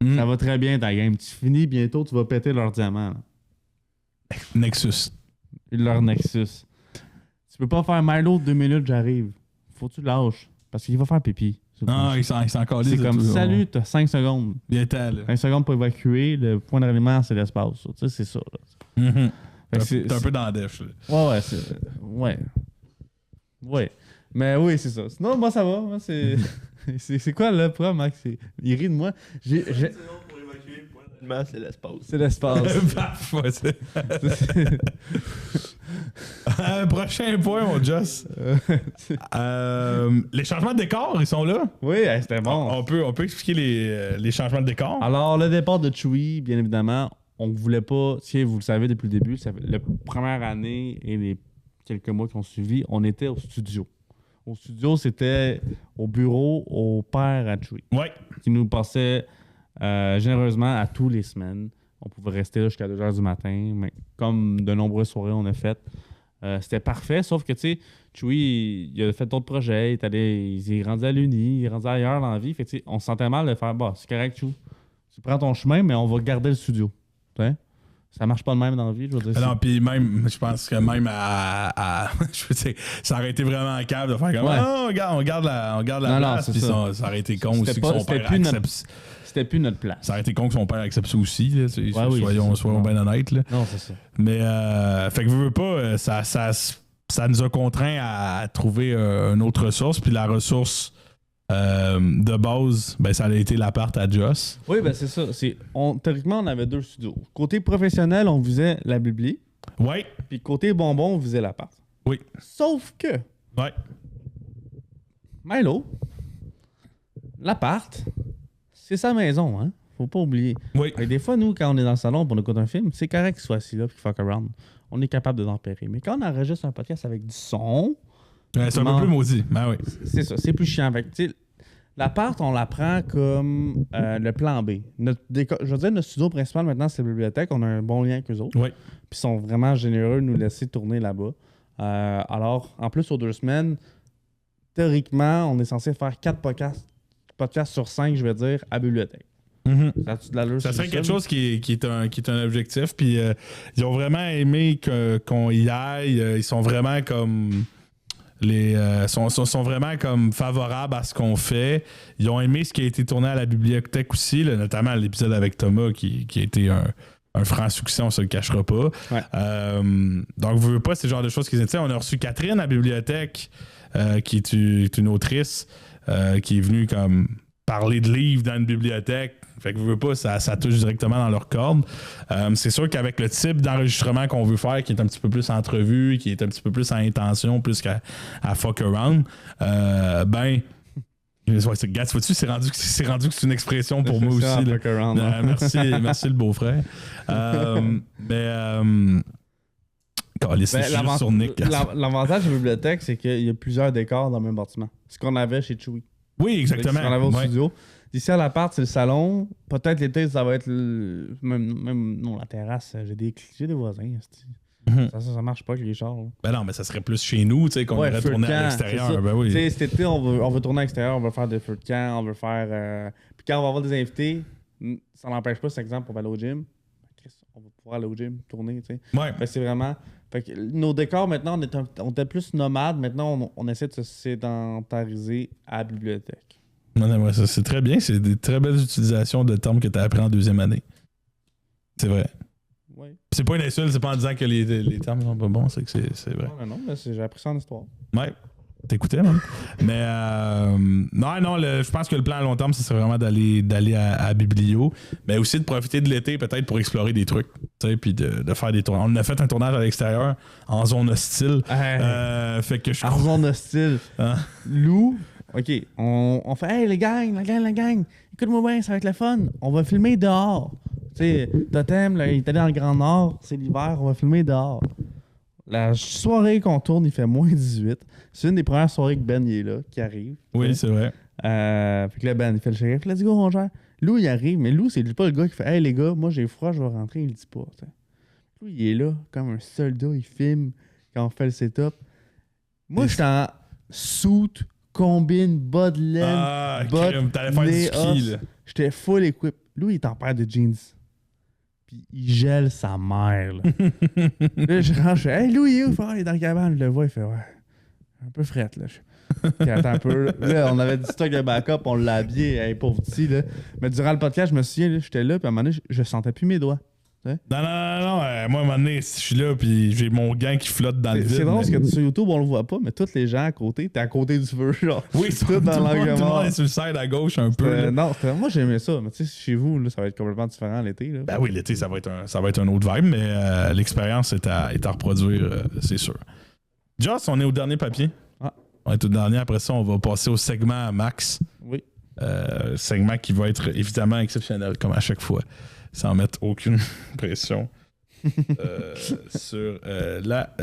Mm. Ça va très bien ta game. Tu finis bientôt, tu vas péter leur diamant. là. Nexus. Leur Nexus. Tu peux pas faire Milo 2 minutes, j'arrive. Faut que tu lâches. Parce qu'il va faire pipi. Ah, il s'en calisse C'est de comme tout. salut, t'as 5 secondes. Viens-t'en, là. 5 secondes pour évacuer. Le point de ralliement, c'est l'espace. ça. Tu sais, c'est ça. Là. Mhm. Fait que T'es un peu dans la dèche, là. Ouais, c'est. Ouais. Ouais. Mais oui, c'est ça. Sinon, moi, ça va. Moi, c'est. c'est quoi le problème, Max? Il rit de moi. Pour évacuer le point d'aliment, c'est l'espace. C'est l'espace. Paf, ouais, c'est- Prochain point, mon Joss. Les changements de décor, ils sont là. Oui, c'était bon. On peut expliquer les changements de décor. Alors, le départ de Chewie, bien évidemment, on ne voulait pas, si vous le savez depuis le début, la première année et les quelques mois qui ont suivi, on était au studio. Au studio, c'était au bureau au père à Chewie, Ouais. qui nous passait généreusement à tous les semaines. On pouvait rester là jusqu'à 2h du matin, mais comme de nombreuses soirées on a faites, c'était parfait, sauf que, tu sais, Chewie, il a fait d'autres projets, il est rendu à l'Uni, il est rendu ailleurs dans la vie, fait que, tu sais, on se sentait mal de faire, bah, c'est correct, Chewie, tu prends ton chemin, mais on va garder le studio. Tu sais? Ça marche pas de même dans la vie, je veux dire. Non, puis même, je pense que même à je veux dire, ça aurait été vraiment calme de faire comme Ouais. on garde la Non, place, c'est puis ça. ça aurait été con C'était aussi pas- que son c'était père plus accepte. C'était plus notre place. Ça aurait été con que son père accepte ça aussi, là, tu sais, Ouais, oui, soyons c'est ça. bien honnêtes. Là. Non, c'est ça. Mais, fait que veux pas, ça nous a contraints à trouver une autre ressource, puis la ressource de base, ben, ça a été l'appart à Joss. Oui, ben c'est ça. Théoriquement, on avait 2 studios. Côté professionnel, on visait la bibli, Ouais, puis côté bonbon, on visait l'appart. Oui. Sauf que, Ouais. Milo, l'appart, c'est sa maison, hein? Faut pas oublier. Oui. Et des fois, nous, quand on est dans le salon et on écoute un film, c'est correct qu'il soit assis là et qu'il fuck around. On est capable de tempérer. Mais quand on enregistre un podcast avec du son, Ouais, c'est un peu plus maudit. Ben oui. c'est ça, c'est plus chiant. Fait que, tu sais, l'appart, on la prend comme le plan B. Je veux dire, notre studio principal, maintenant, c'est la bibliothèque. On a un bon lien avec eux autres. Oui. Puis ils sont vraiment généreux de nous laisser tourner là-bas. Alors, en plus, sur 2 semaines, théoriquement, on est censé faire 4 podcasts sur 5, je vais dire, à bibliothèque. Ça a-tu de l'allure, Ça serait c'est quelque ça, chose qui est un objectif. Puis ils ont vraiment aimé qu'on y aille. Ils sont vraiment comme sont vraiment comme favorables à ce qu'on fait. Ils ont aimé ce qui a été tourné à la bibliothèque aussi, là, notamment l'épisode avec Thomas qui a été un franc succès, on se le cachera pas. Ouais. Donc, vous ne voulez pas, c'est le genre de choses qui étaient. On a reçu Catherine à la bibliothèque, qui est une autrice, qui est venue comme parler de livres dans une bibliothèque. Fait que vous voulez pas, ça touche directement dans leur corde. C'est sûr qu'avec le type d'enregistrement qu'on veut faire, qui est un petit peu plus entrevue, qui est un petit peu plus à intention, plus qu'à fuck around, vois-tu, c'est rendu que c'est une expression pour moi ça, aussi. fuck around, hein. Merci le beau-frère. C'est juste sur Nick. L'avantage de la bibliothèque, c'est qu'il y a plusieurs décors dans le même bâtiment. Ce qu'on avait chez Chewy. Oui, exactement. Ce qu'on avait au Ouais. studio. Ici, à l'appart, c'est le salon. Peut-être l'été, ça va être même non, la terrasse. J'ai des voisins. Ça marche pas avec les chars. Là. Ben non, mais ça serait plus chez nous, tu sais, qu'on irait feu de tourner à camp, l'extérieur. c'est ça. Ben oui. Tu sais, cet été, on veut tourner à l'extérieur, on veut faire des feux de camp, on veut faire. Puis quand on va avoir des invités, ça n'empêche pas, par exemple, on va aller au gym. On va pouvoir aller au gym, tourner, tu sais. Ouais. Fait que c'est vraiment. Fait que nos décors, maintenant, on était plus nomades. Maintenant, on essaie de se sédentariser à la bibliothèque. Non, ça, c'est très bien. C'est des très belles utilisations de termes que tu as appris en 2e année. C'est vrai. Oui. C'est pas une insulte, c'est pas en disant que les termes sont pas bons, c'est que c'est vrai. Non, mais j'ai appris ça en histoire. Ouais. T'écoutais, même. Mais je pense que le plan à long terme, ce serait vraiment d'aller à Biblio, mais aussi de profiter de l'été peut-être pour explorer des trucs, tu sais, puis de faire des tournages. On a fait un tournage à l'extérieur en zone hostile. Fait que En zone hostile. Hein? Lou, OK, on fait « Hey, la gang, écoute-moi bien, ça va être le fun. On va filmer dehors. » Tu sais, Totem, là, il est allé dans le Grand Nord, c'est l'hiver, on va filmer dehors. La soirée qu'on tourne, il fait moins 18. C'est une des premières soirées que Ben il est là, qui arrive. Oui, c'est vrai. Fait que là, Ben, il fait le shérif. Let's go, on gère. Lou, il arrive, mais Lou, c'est pas le gars qui fait « Hey, les gars, moi j'ai froid, je vais rentrer. » Il le dit pas. T'sais. Lou, il est là, comme un soldat, il filme quand on fait le setup. Moi, j'étais en suit, combine, bas de laine, bottes, t'allais faire du ski, là. J'étais full equip. Lou, il est en paire de jeans. Puis il gèle sa mère, là. Là, je rentre, je fais « Hey, Lou, il est où? » Il est dans le cabane, je le vois, il fait « Ouais, un peu frette, là. » Puis attends un peu. Là, on avait du stock de backup, on l'a habillé, hey, pauvre petit, là. Mais durant le podcast, je me souviens, là, j'étais là, puis à un moment donné, je sentais plus mes doigts. Non, moi, à un moment donné, je suis là, puis j'ai mon gant qui flotte dans le vide. C'est drôle parce mais... que sur YouTube, on le voit pas, mais tous les gens à côté, t'es à côté du feu, genre. Oui, tout dans l'angle tout le mort. monde est sur le side à gauche un peu. Non, moi j'aimais ça, mais tu sais, chez vous, là, ça va être complètement différent l'été. Là. Ben oui, l'été, ça va être un autre vibe, mais l'expérience est à reproduire, c'est sûr. Joss, on est au dernier papier. Ah. On est au dernier, après ça, on va passer au segment Max. Oui. Segment qui va être évidemment exceptionnel, comme à chaque fois, sans mettre aucune pression sur la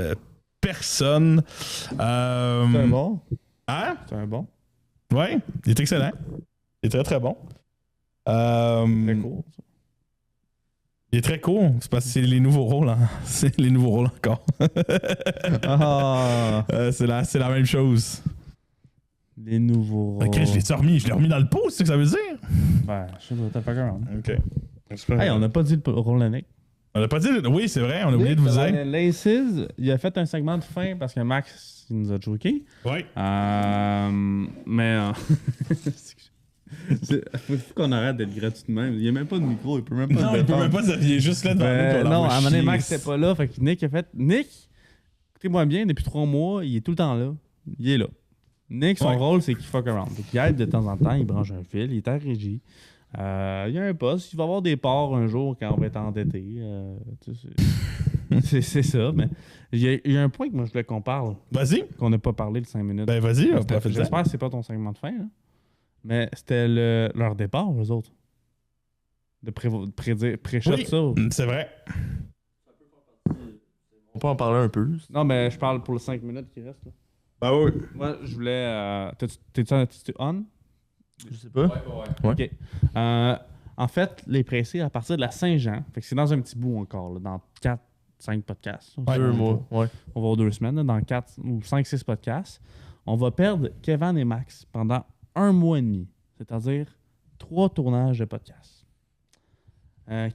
personne. C'est un bon. Hein? C'est un bon. Oui, il est excellent. Il est très, très bon. Très court. Ça. Il est très court. C'est parce que c'est les nouveaux rôles. Hein. C'est les nouveaux rôles encore. C'est la même chose. Les nouveaux rôles. Ok, je l'ai remis. Je l'ai remis dans le pot, c'est ce que ça veut dire? Ben, je sais pas, t'as pas grave. Ok. Hey, on n'a pas dit le rôle de Nick. On n'a pas dit. Oui, c'est vrai, on a oublié de vous dire. Laces, il a fait un segment de fin parce que Max il nous a joké. Oui. Mais. Faut qu'on arrête d'être gratuit de même. Il n'y a même pas de micro, il peut même pas Non, il peut même pas. Il est juste là devant nous. Non, à un moment donné, Max n'était pas là. Fait que Nick a fait. Nick, écoutez-moi bien, depuis 3 mois, il est tout le temps là. Il est là. Nick, son rôle, c'est qu'il fuck around. Donc, il aide de temps en temps, il branche un fil, il est à régie. Il y a un poste, il va avoir des parts un jour quand on va être endetté. C'est ça, mais il y a un point que moi je voulais qu'on parle, Vas-y. qu'on n'a pas parlé de 5 minutes. Ben, vas-y, on J'espère profite-en. que c'est pas ton segment de fin, là. Mais c'était leur départ, eux autres. De pré-shot Oui, ça. c'est vrai. On peut en parler un peu. Non, mais je parle pour les 5 minutes qui restent. Là. Ben oui. Moi, je voulais. T'es-tu on? Je sais pas. Ouais. Ok. En fait, les pressés, à partir de la Saint-Jean, fait que c'est dans un petit bout encore, là, dans 4-5 podcasts. Ouais. 2 mois. Ouais. On va avoir 2 semaines, là, dans 4 ou 5-6 podcasts. On va perdre Kevin et Max pendant 1 mois et demi, c'est-à-dire 3 tournages de podcasts.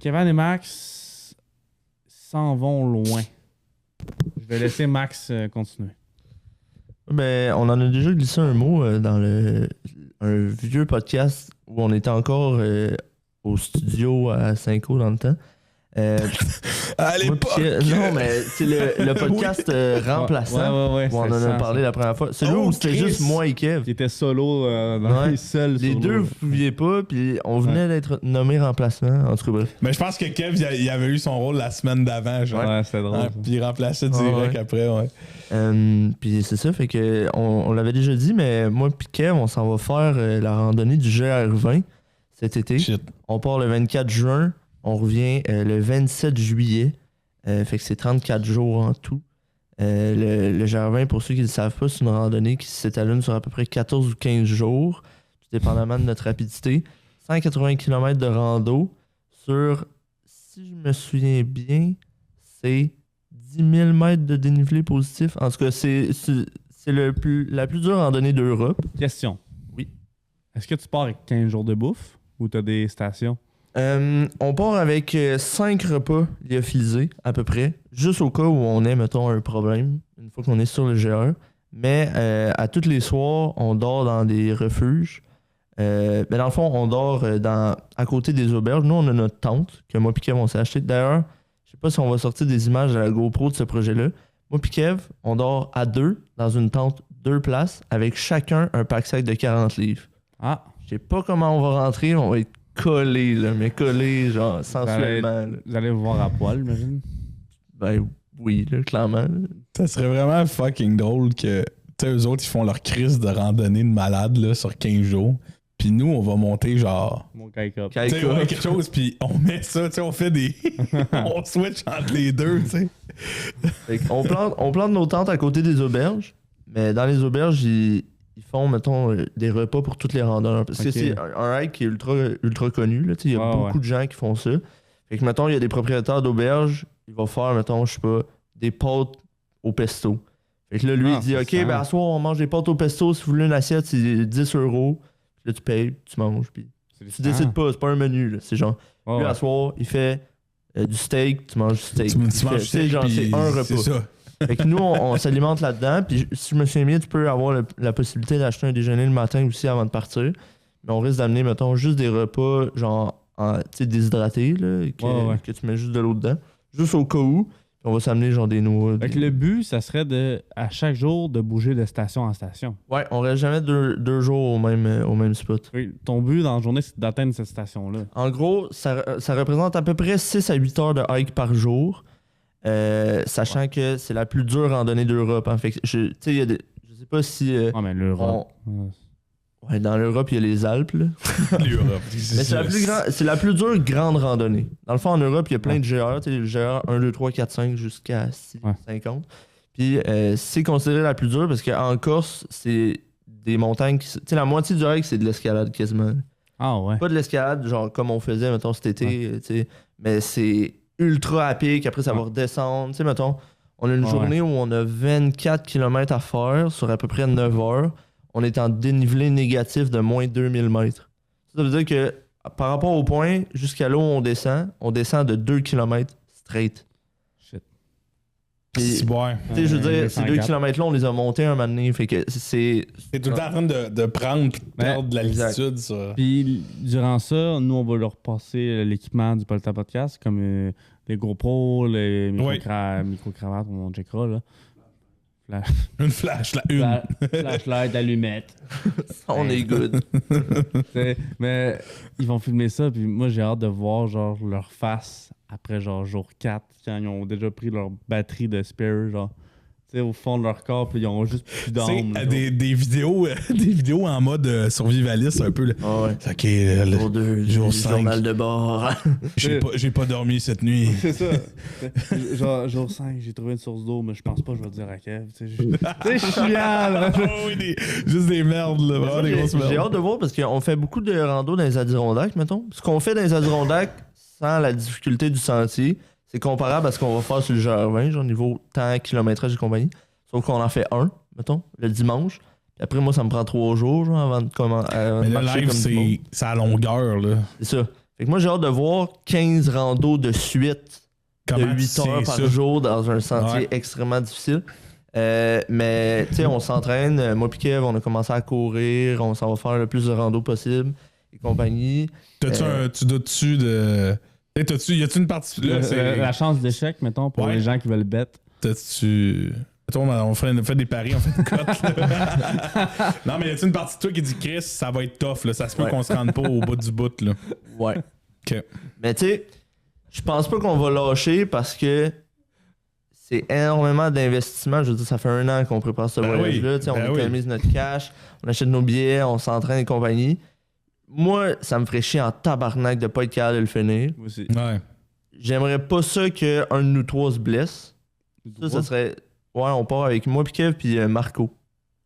Kevin et Max s'en vont loin. Je vais laisser Max continuer. Ben, on en a déjà glissé un mot dans un vieux podcast où on était encore au studio à Cinco dans le temps. À Moi, l'époque. non, mais c'est le podcast remplaçant. Ouais, Où on en a parlé la première fois. Celui où c'était juste moi et Kev. Qui était solo dans Ouais. les seuls. Les deux, vous ne pouviez pas, puis on venait d'être nommé remplacement. En tout cas, bref. Mais je pense que Kev, il avait eu son rôle la semaine d'avant, genre. Ouais, c'était drôle. Ah, puis il remplaçait direct ouais. après, ouais. Puis c'est ça, fait que on l'avait déjà dit, mais moi et Kev, on s'en va faire la randonnée du GR20 cet été. Shit. On part le 24 juin, on revient le 27 juillet. Fait que c'est 34 jours en tout. Le GR20, pour ceux qui ne le savent pas, c'est une randonnée qui s'étalonne sur à peu près 14 ou 15 jours, tout dépendamment de notre rapidité. 180 km de rando sur, si je me souviens bien, c'est 10 000 mètres de dénivelé positif. En tout cas, c'est la plus dure randonnée d'Europe. Question. Oui. Est-ce que tu pars avec 15 jours de bouffe ou tu as des stations? On part avec 5 repas lyophilisés, à peu près, juste au cas où on ait, mettons, un problème, une fois qu'on est sur le GR. Mais à tous les soirs, on dort dans des refuges. Mais dans le fond, on dort à côté des auberges. Nous, on a notre tente que moi et Kev, on s'est acheté. D'ailleurs, je sais pas si on va sortir des images à la GoPro de ce projet-là. Moi et Kev, on dort à 2 dans une tente 2 places avec chacun un pack-sac de 40 livres. Ah. Je sais pas comment on va rentrer, on va être collés, là, mais collés, genre, sensuellement. Là. Vous allez vous voir à poil, j'imagine? Ben oui, là, clairement. Là. Ça serait vraiment fucking drôle que, tu sais, eux autres, ils font leur crise de randonnée de malade, là, sur 15 jours. Puis nous, on va monter, genre... Mon Kaika. Tu sais, ouais, quelque chose, puis on met ça, tu sais, on fait des... on switch entre les deux, tu sais. Fait qu'on on plante nos tentes à côté des auberges, mais dans les auberges, ils font, mettons, des repas pour toutes les randonneurs. Parce que c'est un hike qui est ultra connu. Il y a beaucoup de gens qui font ça. Fait que, mettons, il y a des propriétaires d'auberges, ils vont faire, mettons, je sais pas, des pâtes au pesto. Fait que là, lui, il dit, OK, ben à soir, on mange des pâtes au pesto. Si vous voulez une assiette, c'est 10 €. Puis là, tu payes, tu manges. Puis tu décides pas, c'est pas un menu. Là. C'est genre, lui, à soir, il fait du steak, tu manges du steak. Tu manges du steak, genre, c'est un repas. C'est ça. Fait que nous, on s'alimente là-dedans. Puis si je me souviens bien, tu peux avoir la possibilité d'acheter un déjeuner le matin aussi avant de partir. Mais on risque d'amener, mettons, juste des repas, genre, tu sais, déshydratés, là, que tu mets juste de l'eau dedans. Juste au cas où. Puis on va s'amener, genre, des noix. Fait que le but, ça serait à chaque jour de bouger de station en station. Ouais, on reste jamais deux jours au même spot. Oui, ton but dans la journée, c'est d'atteindre cette station-là. En gros, ça représente à peu près 6 à 8 heures de hike par jour. Sachant que c'est la plus dure randonnée d'Europe. Hein. Fait que je sais pas si. Mais l'Europe. Ouais, dans l'Europe, il y a les Alpes. Là. L'Europe. Mais c'est la plus dure grande randonnée. Dans le fond, en Europe, il y a plein de GR. Le GR 1, 2, 3, 4, 5 jusqu'à 6, 50. Puis c'est considéré la plus dure parce qu'en Corse, c'est des montagnes qui. Tu sais, la moitié du hike, c'est de l'escalade quasiment. Ah ouais. Pas de l'escalade, genre comme on faisait, mettons, cet été. Mais c'est ultra à pic. Après, ça va redescendre. Tu sais, mettons, on a une journée où on a 24 km à faire sur à peu près 9 heures. On est en dénivelé négatif de moins 2000 mètres. Ça veut dire que par rapport au point, jusqu'à là où on descend de 2 km straight. Shit. C'est bon. Tu sais, je veux dire, ces 2 km-là, on les a montés un moment donné. Fait que c'est. T'es tout le temps en train de prendre, perdre de l'altitude, ça. Puis, durant ça, nous, on va leur passer l'équipement du Polta Podcast, comme les GoPro, les micro-cravates, on checkera, là. Une flash, Flashlight, allumette. On est good. Mais ils vont filmer ça, puis moi, j'ai hâte de voir, genre, leur face après genre jour 4, quand ils ont déjà pris leur batterie de spare, genre, tu sais, au fond de leur corps, puis ils ont juste plus d'âme. Des vidéos en mode survivaliste un peu. Là. Ah ouais. Ok, le Jour 2, jour 5. journal de bord. J'ai pas dormi cette nuit. C'est ça. Genre, jour 5, j'ai trouvé une source d'eau, mais je pense pas que je vais le dire à Kev. Tu sais, je suis chiant, là. Oh, oui, juste des merdes, là. Vraiment des grosses merdes. J'ai hâte de voir parce qu'on fait beaucoup de rando dans les Adirondacks, mettons. Ce qu'on fait dans les Adirondacks, sans la difficulté du sentier, c'est comparable à ce qu'on va faire sur le GR20, genre niveau temps, kilométrage et compagnie. Sauf qu'on en fait un, mettons, le dimanche. Puis après, moi, ça me prend 3 jours, genre, avant de Mais le marcher live, comme c'est à longueur, là. C'est ça. Fait que moi, j'ai hâte de voir 15 randos de suite de 8 heures par jour dans un sentier extrêmement difficile. Mais, tu sais, on s'entraîne. Moi pis Kev, on a commencé à courir. On s'en va faire le plus de randos possible et compagnie. Tu doutes-tu de... Y a-tu une partie... Là, la chance d'échec, mettons, pour les gens qui veulent bet. T'as-tu... On fait des paris, on fait une cote. Non, mais y a-tu une partie de toi qui dit Chris, ça va être tough, là. Ça se peut qu'on se rende pas au bout du bout, là. Ouais. OK. Mais tu sais, je pense pas qu'on va lâcher parce que c'est énormément d'investissement. Je veux dire, ça fait 1 an qu'on prépare ce voyage-là. On économise notre cash, on achète nos billets, on s'entraîne et compagnie. Moi, ça me ferait chier en tabarnak de pas être capable de le finir. Moi aussi. Ouais. J'aimerais pas ça qu'un de nous 3 se blesse. Ça serait... Ouais, on part avec moi, puis Kev, puis Marco.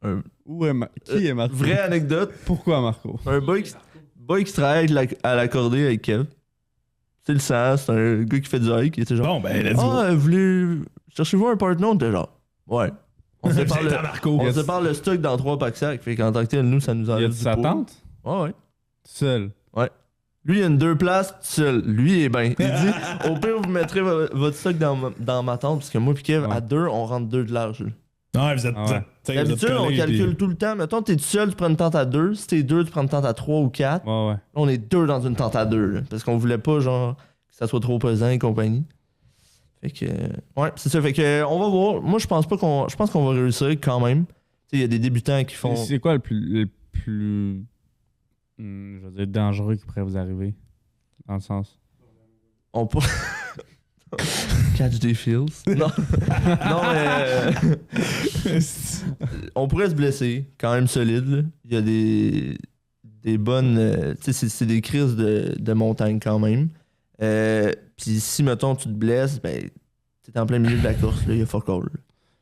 Qui est Marco? Vraie anecdote. Pourquoi Marco? Un boy qui travaille à l'accordé avec Kev. C'est le sang, c'est un gars qui fait du hike. Il était genre... Bon, ben, let's go. Cherchez-vous un partner? On était genre... Ouais. On sépare le stock dans 3 packs sacs. Fait qu'en tant que tel, nous, ça nous enlève Y a sa tante? Ouais. Seul. Ouais. Lui, il a une 2 places, tout seul. Lui, il est bien. Il dit, au pire, vous mettrez votre stock dans ma tente, parce que moi et Kev, à 2, on rentre 2 de large. Ouais, vous êtes... D'habitude, on calcule tout le temps. Mettons, t'es tout seul, tu prends une tente à 2. Si t'es 2, tu prends une tente à 3 ou 4. Ouais. Là, on est 2 dans une tente à 2, là, parce qu'on voulait pas, genre, que ça soit trop pesant et compagnie. Fait que... ouais, c'est ça. Fait que, on va voir. Moi, je pense qu'on va réussir quand même. Tu sais, il y a des débutants qui font... C'est quoi le plus je veux dire, dangereux qui pourrait vous arriver? Dans le sens... On pourrait... Catch des feels. Non, mais... on pourrait se blesser, quand même solide. Là. Il y a des bonnes... tu sais, c'est des crises de montagne quand même. Puis si, mettons, tu te blesses, ben, t'es en plein milieu de la course, là, il y a fuck all.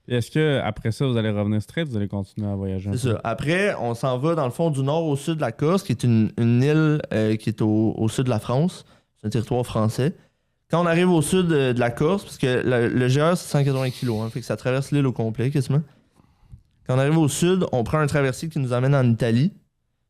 Est-ce que après ça, vous allez revenir straight, vous allez continuer à voyager? C'est ça. Après, on s'en va dans le fond du nord au sud de la Corse, qui est une île qui est au sud de la France. C'est un territoire français. Quand on arrive au sud de la Corse, parce que le GR, c'est 180 kg, hein, fait que ça traverse l'île au complet, quasiment. Quand on arrive au sud, on prend un traversier qui nous amène en Italie.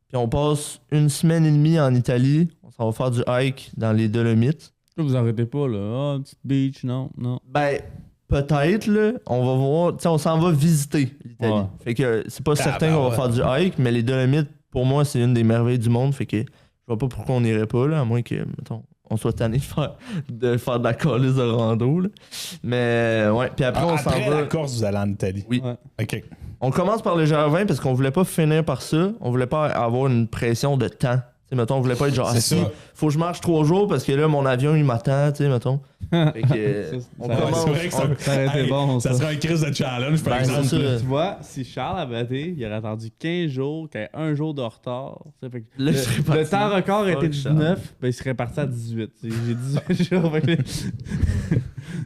Puis on passe 1 semaine et demie en Italie. On s'en va faire du hike dans les Dolomites. Vous arrêtez pas, là. Ah, une petite beach, non. Ben, peut-être, là. On va voir. Tu sais, on s'en va visiter l'Italie. Ouais. Fait que c'est pas certain qu'on va faire du hike, mais les Dolomites, pour moi, c'est une des merveilles du monde. Fait que je vois pas pourquoi on n'irait pas, là, à moins que, mettons, on soit tanné de faire de la calice de rando, là. Mais, ouais. Puis après, on s'en va. Après la Corse, vous allez en Italie. Oui. Ouais. OK. On commence par le GR20 parce qu'on voulait pas finir par ça. On voulait pas avoir une pression de temps. T'sais, mettons, on voulait pas être genre assis. Faut que je marche 3 jours parce que là, mon avion, il m'attend, tu sais, mettons. Fait que, on commence. C'est vrai que ça aurait été bon, ça serait un crise de challenge, par exemple. Tu vois, si Charles avait été, il aurait attendu 15 jours, qu'il y ait 1 jour de retard. Fait que Là, le temps record était 19, ben il serait parti à 18. J'ai 18 jours.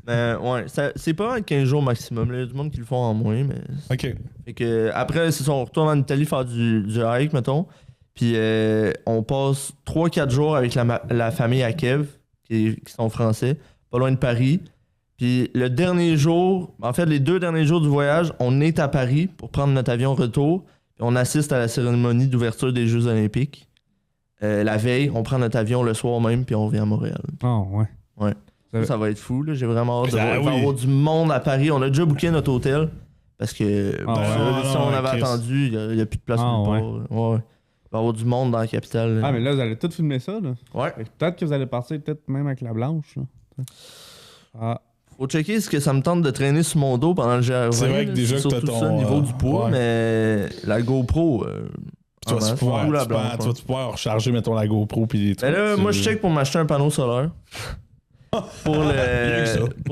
Ouais, c'est pas 15 jours maximum. Il y a du monde qui le font en moins, mais. OK. Fait que, après, c'est ça, on retourne en Italie faire du hike, mettons. Puis on passe 3-4 jours avec la famille à Kev, qui sont français, pas loin de Paris. Puis le dernier jour, en fait, les 2 derniers jours du voyage, on est à Paris pour prendre notre avion retour. Puis on assiste à la cérémonie d'ouverture des Jeux Olympiques. La veille, on prend notre avion le soir même, puis on revient à Montréal. Oh, ouais. Ouais. Ça va être fou, là. J'ai vraiment hâte de voir du monde à Paris. On a déjà booké notre hôtel. Parce que si on avait attendu, il n'y a plus de place nulle part. Ouais. Il va y avoir du monde dans la capitale. Ah, mais là, vous allez tout filmer ça, là. Ouais. Peut-être que vous allez partir peut-être même avec la blanche, là. Ah. Faut checker ce que ça me tente de traîner sur mon dos pendant le GR20. C'est vrai que déjà que t'as ton... ça, niveau du poids, mais la GoPro... tu vas pouvoir recharger, mettons, la GoPro. Puis mais là, moi, je check pour m'acheter un panneau solaire. pour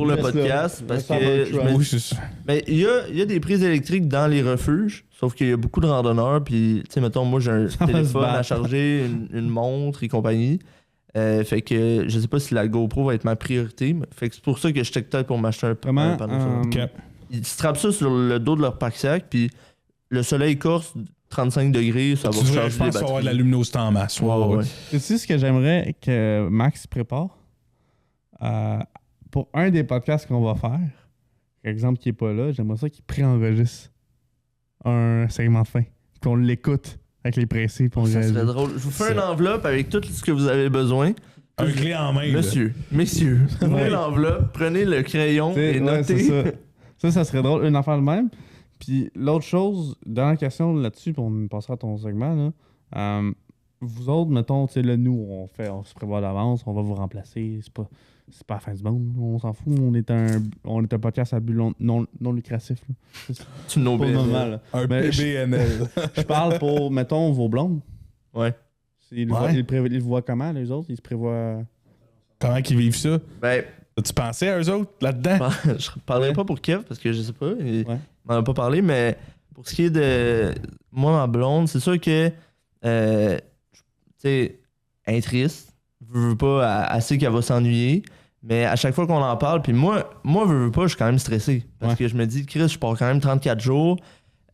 le podcast. Parce que mais il y a des prises électriques dans les refuges, sauf qu'il y a beaucoup de randonneurs. Puis, tu sais, mettons, moi, j'ai un téléphone à charger, une montre et compagnie. Fait que je sais pas si la GoPro va être ma priorité. Fait que c'est pour ça que je check peut-être pour m'acheter un panneau solaire. Ils strappent ça sur le dos de leur pack-sac, puis le soleil corse 35 degrés, ça va changer les batteries. Je pense avoir de la luminosité en masse. Ouais. Tu sais ce que j'aimerais que Max prépare? Pour un des podcasts qu'on va faire, par exemple qui est pas là, j'aimerais ça qu'il préenregistre un segment de fin, qu'on l'écoute avec les précis. Ça serait drôle. Je vous fais une enveloppe avec tout ce que vous avez besoin. Un clé en main. Messieurs, prenez l'enveloppe, prenez le crayon et notez. Ça serait drôle, une affaire de même. Puis l'autre chose, dans la question là-dessus, puis on passera à ton segment, là, vous autres, mettons, tu sais, là, nous, on se prévoit d'avance, on va vous remplacer, c'est pas la fin du monde, on s'en fout, on est un podcast à but non lucratif. C'est une normal. Un PBNL. Je parle pour, mettons, vos blondes. Ouais. Ils le voient comment, les autres? Ils se prévoient... Comment qu'ils vivent ça? Ben... As-tu pensé à eux autres, là-dedans? Je parlerai pas pour Kev, parce que je sais pas, il m'en a pas parlé, mais pour ce qui est de moi, ma blonde, c'est sûr que, tu sais, elle est triste, veux pas, elle sait qu'elle va s'ennuyer, mais à chaque fois qu'on en parle, puis moi, veux pas, je suis quand même stressé, parce que je me dis, Chris, je pars quand même 34 jours,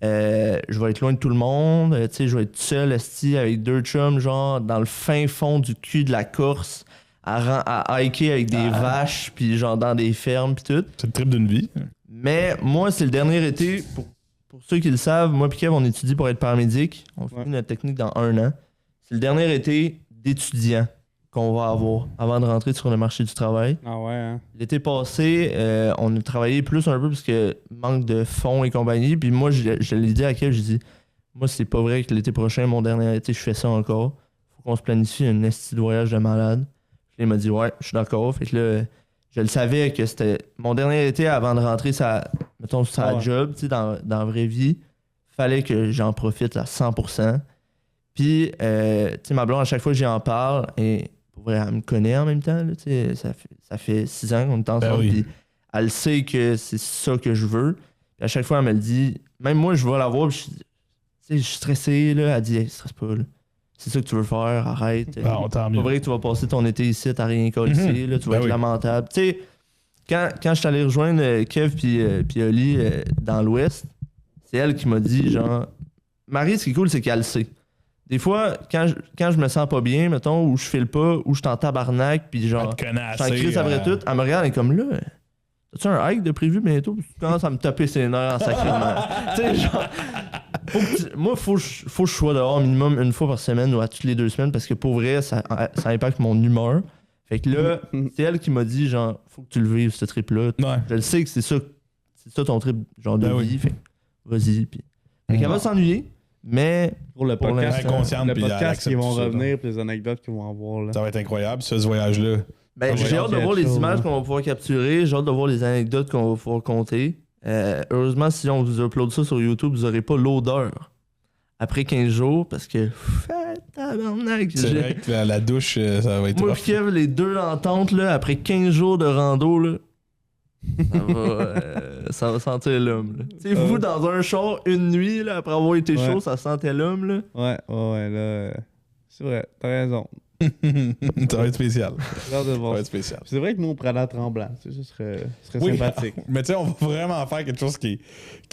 je vais être loin de tout le monde, tu sais, je vais être tout seul, avec 2 chums, genre, dans le fin fond du cul de la Corse, à hiker avec des vaches, puis genre dans des fermes, puis tout. C'est le trip d'une vie. Mais moi, c'est le dernier été, pour ceux qui le savent, moi et Kev, on étudie pour être paramédic. On finit notre technique dans 1 an. C'est le dernier été d'étudiants qu'on va avoir avant de rentrer sur le marché du travail. Ah ouais, hein? L'été passé, on a travaillé plus un peu parce que manque de fonds et compagnie. Puis moi, je l'ai dit à Kev, j'ai dit, moi, c'est pas vrai que l'été prochain, mon dernier été, je fais ça encore. Faut qu'on se planifie un esti de voyage de malade. Il m'a dit, ouais, je suis d'accord. Fait que là, je le savais que c'était mon dernier été avant de rentrer sa job, tu sais, dans la vraie vie. Fallait que j'en profite à 100%. Puis, tu sais, ma blonde, à chaque fois que j'en parle, et pour vrai, elle me connaît en même temps, tu sais, ça fait 6 ans qu'on est ensemble. Puis elle sait que c'est ça que je veux. Puis à chaque fois, elle me le dit. Même moi, je vais la voir, puis je suis stressé, là. Elle dit, hey, stresse pas, là. C'est ça que tu veux faire, arrête. C'est pas vrai que tu vas passer ton été ici, t'as rien qu'à ici, là, tu vas être lamentable. Tu sais, quand je suis allé rejoindre Kev puis Oli dans l'Ouest, c'est elle qui m'a dit, genre, Marie, ce qui est cool, c'est qu'elle le sait. Des fois, quand je me sens pas bien, mettons, ou je file pas, ou je suis en tabarnak, puis genre, je suis en crise après tout, elle me regarde, elle est comme là. As-tu un hike de prévu bientôt? Tu commences à me taper ses nerfs en sacrément. Tu sais, genre. Moi, faut que je sois dehors minimum 1 fois par semaine ou à toutes les 2 semaines parce que pour vrai, ça impacte mon humeur. Fait que là, c'est elle qui m'a dit, genre, faut que tu le vives, ce trip-là. Ouais. Je le sais que c'est ça ton trip, genre, de vie. Fait que vas-y. Puis. Fait qu'elle va s'ennuyer, mais pour le podcast, le podcast qui vont revenir, puis les anecdotes qu'ils vont avoir. Là. Ça va être incroyable, ce voyage-là. Ben, j'ai hâte de voir les images qu'on va pouvoir capturer, j'ai hâte de voir les anecdotes qu'on va pouvoir compter. Heureusement, si on vous upload ça sur YouTube, vous n'aurez pas l'odeur après 15 jours parce que tabarnak. C'est vrai que la douche, ça va être moi et Kev, les 2 ententes, là, après 15 jours de rando, là, ça va sentir l'homme. Tu sais, vous, dans un char, une nuit, là, après avoir été chaud, ça sentait l'homme. Là. Ouais, là. C'est vrai, t'as raison. Ça va être spécial. Ça va être spécial. C'est vrai que nous, on prend la tremblant. Ça serait sympathique. Mais tu sais, on va vraiment faire quelque chose qui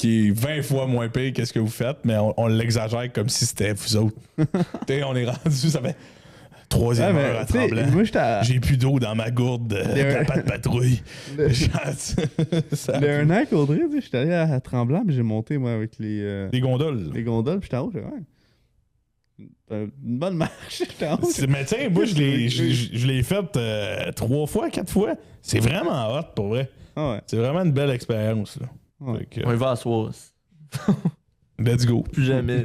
est 20 fois moins pire que ce que vous faites, mais on l'exagère comme si c'était vous autres. Tu sais, on est rendu, ça fait 3e heure à Tremblant. J'ai plus d'eau dans ma gourde de pas de patrouille. Le 1 an qu'Audrey, j'étais allé à Tremblant, mais j'ai monté, moi, avec les gondoles. Les gondoles, puis j'étais en haut, une bonne marche. Mais tiens, moi, je l'ai faite 3 fois, 4 fois. C'est vraiment hot, pour vrai. Ah ouais. C'est vraiment une belle expérience. Là. Ouais. On y va à soir. Let's go. Plus jamais.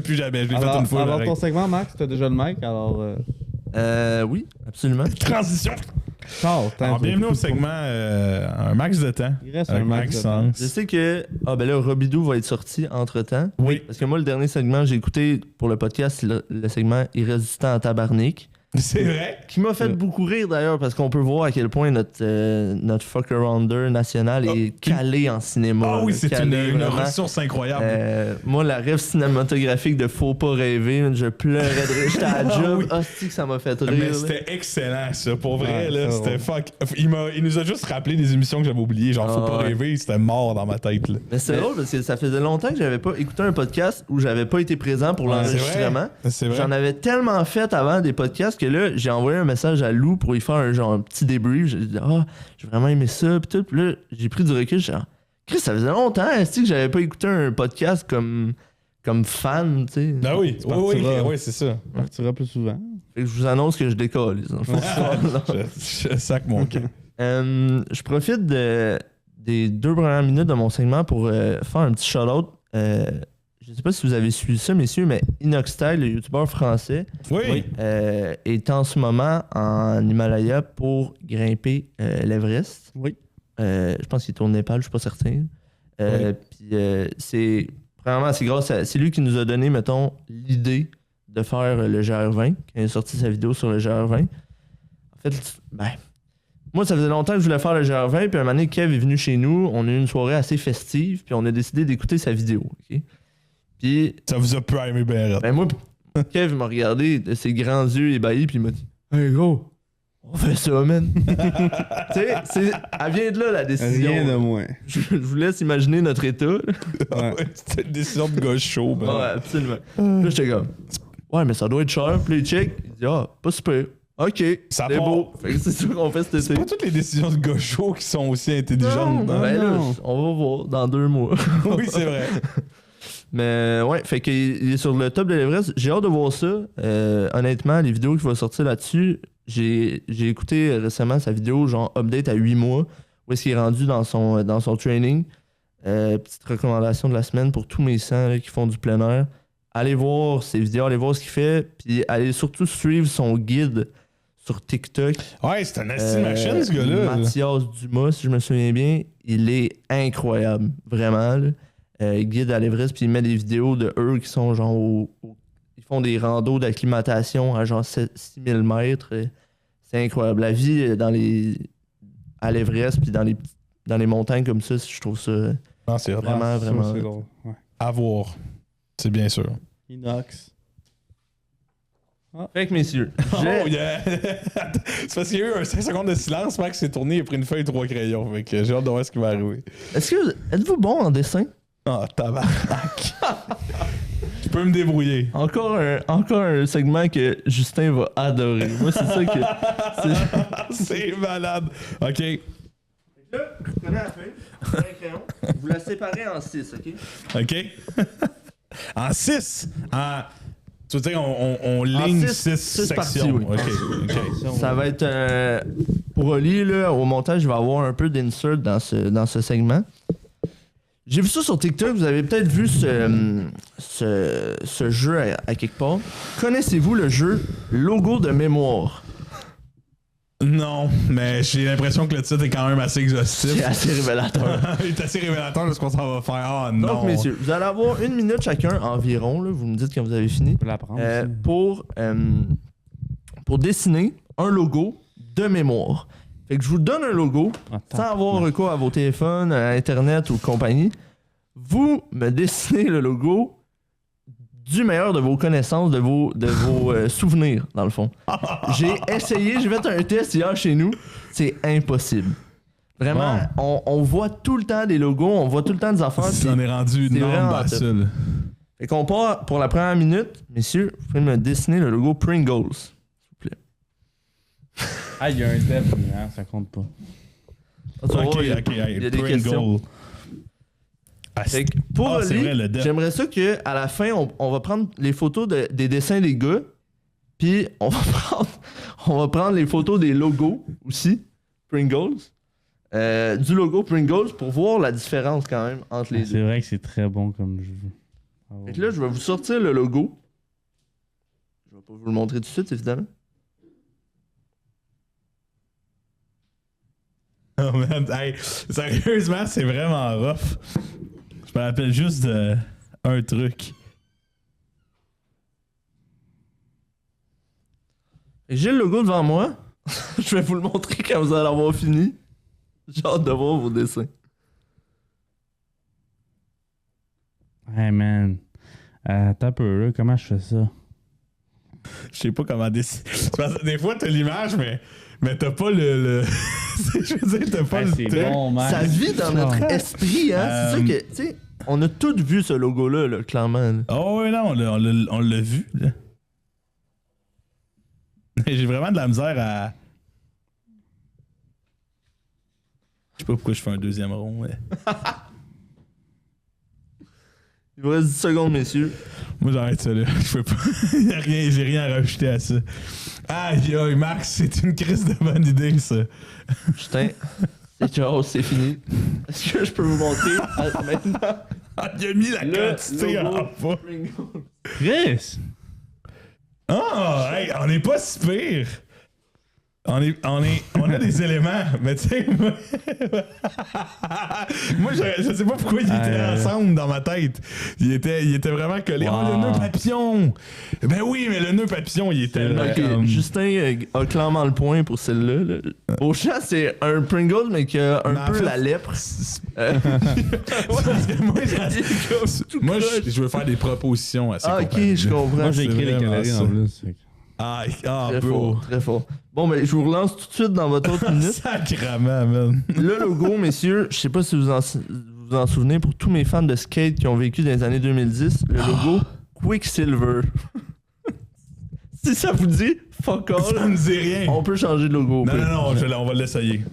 Plus jamais. Je l'ai fait une fois. Alors, ton segment, Max, t'as déjà le mic, alors... oui, absolument. Transition. Alors, bienvenue au segment un max de temps. Il reste un max de temps. Je sais que Robidou va être sorti entre-temps. Oui. Parce que moi, le dernier segment, j'ai écouté pour le podcast, le segment Il reste du temps en tabarnak. C'est vrai? Qui m'a fait beaucoup rire d'ailleurs, parce qu'on peut voir à quel point notre fuck-arounder national est calé en cinéma. Ah oui, c'est calé, une vraiment. ressource incroyable. Moi, la rêve cinématographique de Faut pas rêver, je pleurais de rire. J'étais à la job, oui. hostie que ça m'a fait rire. Mais là. c'était excellent, ça. Pour vrai, Ouais, là, ça, c'était ouais. fuck. Il nous a juste rappelé des émissions que j'avais oubliées. Genre, Faut pas ouais. rêver, c'était mort dans ma tête. Là. Mais c'est drôle parce que ça faisait longtemps que j'avais pas écouté un podcast où j'avais pas été présent pour l'enregistrement. C'est vrai. J'en avais tellement fait avant des podcasts que là, j'ai envoyé un message à Lou pour lui faire un petit débrief. J'ai dit, j'ai vraiment aimé ça. Puis tout. Puis là, j'ai pris du recul. J'ai dit, Chris, ça faisait longtemps que j'avais pas écouté un podcast comme fan, tu sais. Ah oui, partira. oui, c'est ça. On partira plus souvent. Fait que je vous annonce que je décolle. Je sac mon camp. Je profite des 2 premières minutes de mon segment pour faire un petit shout-out. Je sais pas si vous avez suivi ça, messieurs, mais Inoxtyle, le youtubeur français, Oui. est en ce moment en Himalaya pour grimper l'Everest. Oui. Je pense qu'il est au Népal, je suis pas certain. Puis c'est grâce à... C'est lui qui nous a donné, mettons, l'idée de faire le GR20, quand il a sorti sa vidéo sur le GR20. En fait, moi, ça faisait longtemps que je voulais faire le GR20, puis un moment donné, Kev est venu chez nous, on a eu une soirée assez festive, puis on a décidé d'écouter sa vidéo. OK? Puis... Ça vous a primé bien. moi, Kev m'a regardé de ses grands yeux ébahis, puis il m'a dit « Hey gros, on fait ça, man! » Tu sais, elle vient de là, la décision. Rien de moins. Je vous laisse imaginer notre état. Ouais. C'était une décision de gauche chaud. Ben. Ouais, absolument. Puis là, j'étais comme « Ouais, mais ça doit être cher. » Puis là, il check, il dit « Ah, pas super. OK, Ça c'est part. beau. » Fait que c'est ça qu'on fait cet été. C'est pas toutes les décisions de gauche chaud qui sont aussi intelligentes. hein? Ben là, non. on va voir dans 2 mois. Oui, c'est vrai. Mais ouais, fait qu'il est sur le top de l'Everest. J'ai hâte de voir ça. Honnêtement, les vidéos qui vont sortir là-dessus, j'ai écouté récemment sa vidéo, genre update à 8 mois, où est-ce qu'il est rendu dans son training. Petite recommandation de la semaine pour tous mes sangs là, qui font du plein air. Allez voir ses vidéos, allez voir ce qu'il fait, puis allez surtout suivre son guide sur TikTok. Ouais, c'est un estime machine, ce gars-là. Mathias Dumas, si je me souviens bien, il est incroyable, vraiment. Là. Il guide à l'Everest, puis il met des vidéos de eux qui sont genre ils font des randos d'acclimatation à genre 6000 mètres. C'est incroyable. La vie à l'Everest, puis dans les montagnes comme ça, je trouve ça Non, c'est vraiment, vraiment. C'est drôle. Ouais. à voir. C'est bien sûr. Inox. Fait que, messieurs, Oh, yeah. C'est parce qu'il y a eu un 5 secondes de silence, Max s'est tourné, il a pris une feuille et 3 crayons. Fait que j'ai hâte de voir ce qui va arriver. êtes-vous bon en dessin? Ah, tabarnak. Je peux me débrouiller. Encore un segment que Justin va adorer. Moi, c'est ça que... C'est malade. OK. Là, vous prenez la feuille, vous prenez un crayon, vous la séparez en 6, OK? OK. En 6. Tu veux dire, on ligne 6 sections. parties, oui. OK. Ça va être... pour Oli, là, au montage, je vais avoir un peu d'insert dans ce segment. J'ai vu ça sur TikTok, vous avez peut-être vu ce jeu à quelque part. Connaissez-vous le jeu Logo de mémoire? Non, mais j'ai l'impression que le titre est quand même assez exhaustif. C'est assez révélateur. Il est assez révélateur de ce qu'on s'en va faire. Ah non. Donc, messieurs, vous allez avoir 1 minute chacun environ, là, vous me dites quand vous avez fini, On peut l'apprendre. pour dessiner un logo de mémoire. Fait que je vous donne un logo, sans avoir recours à vos téléphones, à Internet ou compagnie. Vous me dessinez le logo du meilleur de vos connaissances, de vos souvenirs, dans le fond. J'ai essayé, j'ai fait un test hier chez nous. C'est impossible. Vraiment, on voit tout le temps des logos, on voit tout le temps des affaires. Ça en est rendu une norme facile. Fait qu'on part pour la première minute. Messieurs, vous pouvez me dessiner le logo Pringles. Ah, il y a un dev, hein, ça compte pas. OK, Il y a des Pringle. questions. Fait que pour c'est Oli, vrai, le dev. j'aimerais ça qu'à la fin, on va prendre les photos des dessins des gars, puis on va prendre les photos des logos aussi, Pringles, du logo Pringles pour voir la différence quand même entre les deux. C'est vrai que c'est très bon comme jeu. Fait que là, je vais vous sortir le logo. Je vais pas vous le montrer tout de suite, évidemment. Oh man, hey, sérieusement, c'est vraiment rough. Je me rappelle juste de un truc. J'ai le logo devant moi. Je vais vous le montrer quand vous allez avoir fini. J'ai hâte de voir vos dessins. Hey man. T'as un peu là, comment je fais ça? Je sais pas comment dessiner. Des fois, t'as l'image, mais t'as pas le... je veux dire, t'as pas le truc. Bon, man. Ça vit dans notre esprit, hein. C'est ça que, tu sais, on a tous vu ce logo-là, là, clairement. Là. Oh oui, non, on l'a vu, là. J'ai vraiment de la misère à... Je sais pas pourquoi je fais un deuxième rond, mais... Il vous reste 10 secondes, messieurs. Moi, j'arrête ça, là. Je peux pas... J'ai rien à rajouter à ça. Aïe, aïe, Max, c'est une crise de bonne idée, ça. Putain, c'est ciao, c'est fini. Est-ce que je peux vous montrer maintenant? Il a mis la quantité en bas. Chris! Ah, hey, on n'est pas si pire. On a des éléments, mais tu sais, moi je sais pas pourquoi ils étaient ensemble dans ma tête. Ils étaient vraiment collés. Wow. Oh, le nœud papillon! Ben oui, mais le nœud papillon, il est tellement comme... Justin a clairement le point pour celle-là. Là. Beauchamp, c'est un Pringle, mais qui a un Mais en peu fait, la lèpre. Parce que moi, je veux faire des propositions à ces Ah, ok, compagnies-là. je comprends. Moi, j'ai écrit les vraiment calories ça. en plus. Ah, Très bro. fort, très fort. Bon, ben, je vous relance tout de suite dans votre autre minute. Sacrement, man. Le logo, messieurs, je sais pas si vous vous en souvenez, pour tous mes fans de skate qui ont vécu dans les années 2010, le logo Quicksilver. Si ça vous dit, fuck all. Ça me dit rien. On peut changer de logo. Non, on va l'essayer.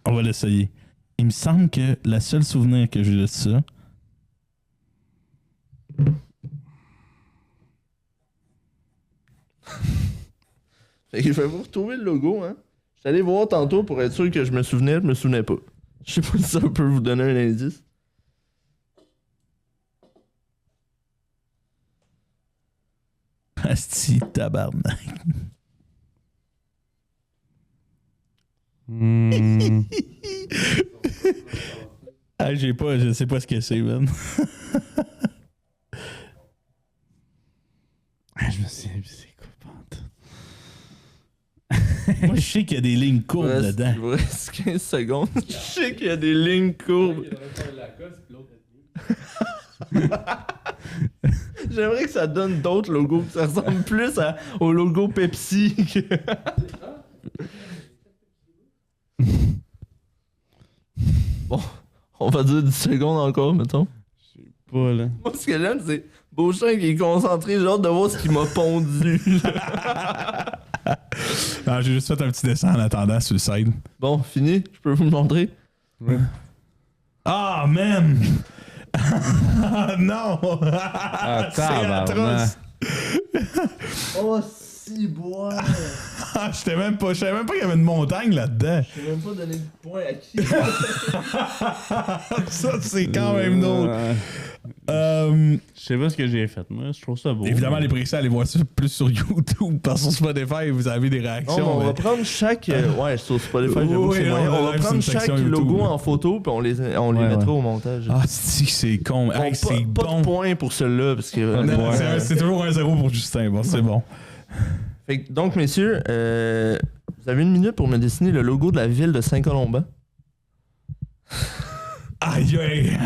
On va l'essayer. Il me semble que le seul souvenir que j'ai de ça... Fait que je vais vous retrouver le logo, hein. Je suis allé voir tantôt pour être sûr que je me souvenais pas. Je sais pas si ça peut vous donner un indice. Asti tabarnak. Ah, je sais pas ce que c'est, man. Je me souviens plus c'est quoi, pente. Moi, je sais qu'il y a des lignes courbes dedans. Il vous reste 15 secondes. Je sais qu'il y a des lignes courbes. J'aimerais que ça donne d'autres logos. Que ça ressemble plus au logo Pepsi. Bon, on va dire 10 secondes encore, mettons. Pas là. Moi, ce que j'aime, c'est Beauchamp qui est concentré. J'ai hâte de voir ce qu'il m'a pondu. Non, j'ai juste fait un petit dessin en attendant sur le side. Bon, fini. Je peux vous le montrer. Ouais. Ah, man! Non! C'est atroce! Oh, si bois. Ah, je savais même pas qu'il y avait une montagne là-dedans. Je vais même pas donner de point à qui. Ça, c'est quand même drôle. Je sais pas ce que j'ai fait, moi. Je trouve ça beau. Évidemment, les précis, allez voir ça plus sur YouTube. Parce que sur Spotify, vous avez des réactions. Non, on va prendre chaque. Ouais, sur Spotify, j'avoue que c'est moyen. On va prendre chaque logo en photo puis on les mettra au montage. Ah, c'est con. Bon, Hey, c'est pas bon. de point pour celui-là parce que. Non, c'est toujours un 0 pour Justin. Bon, c'est bon. Fait que, donc, messieurs, vous avez une minute pour me dessiner le logo de la ville de Saint-Colomban. Aïe, aïe.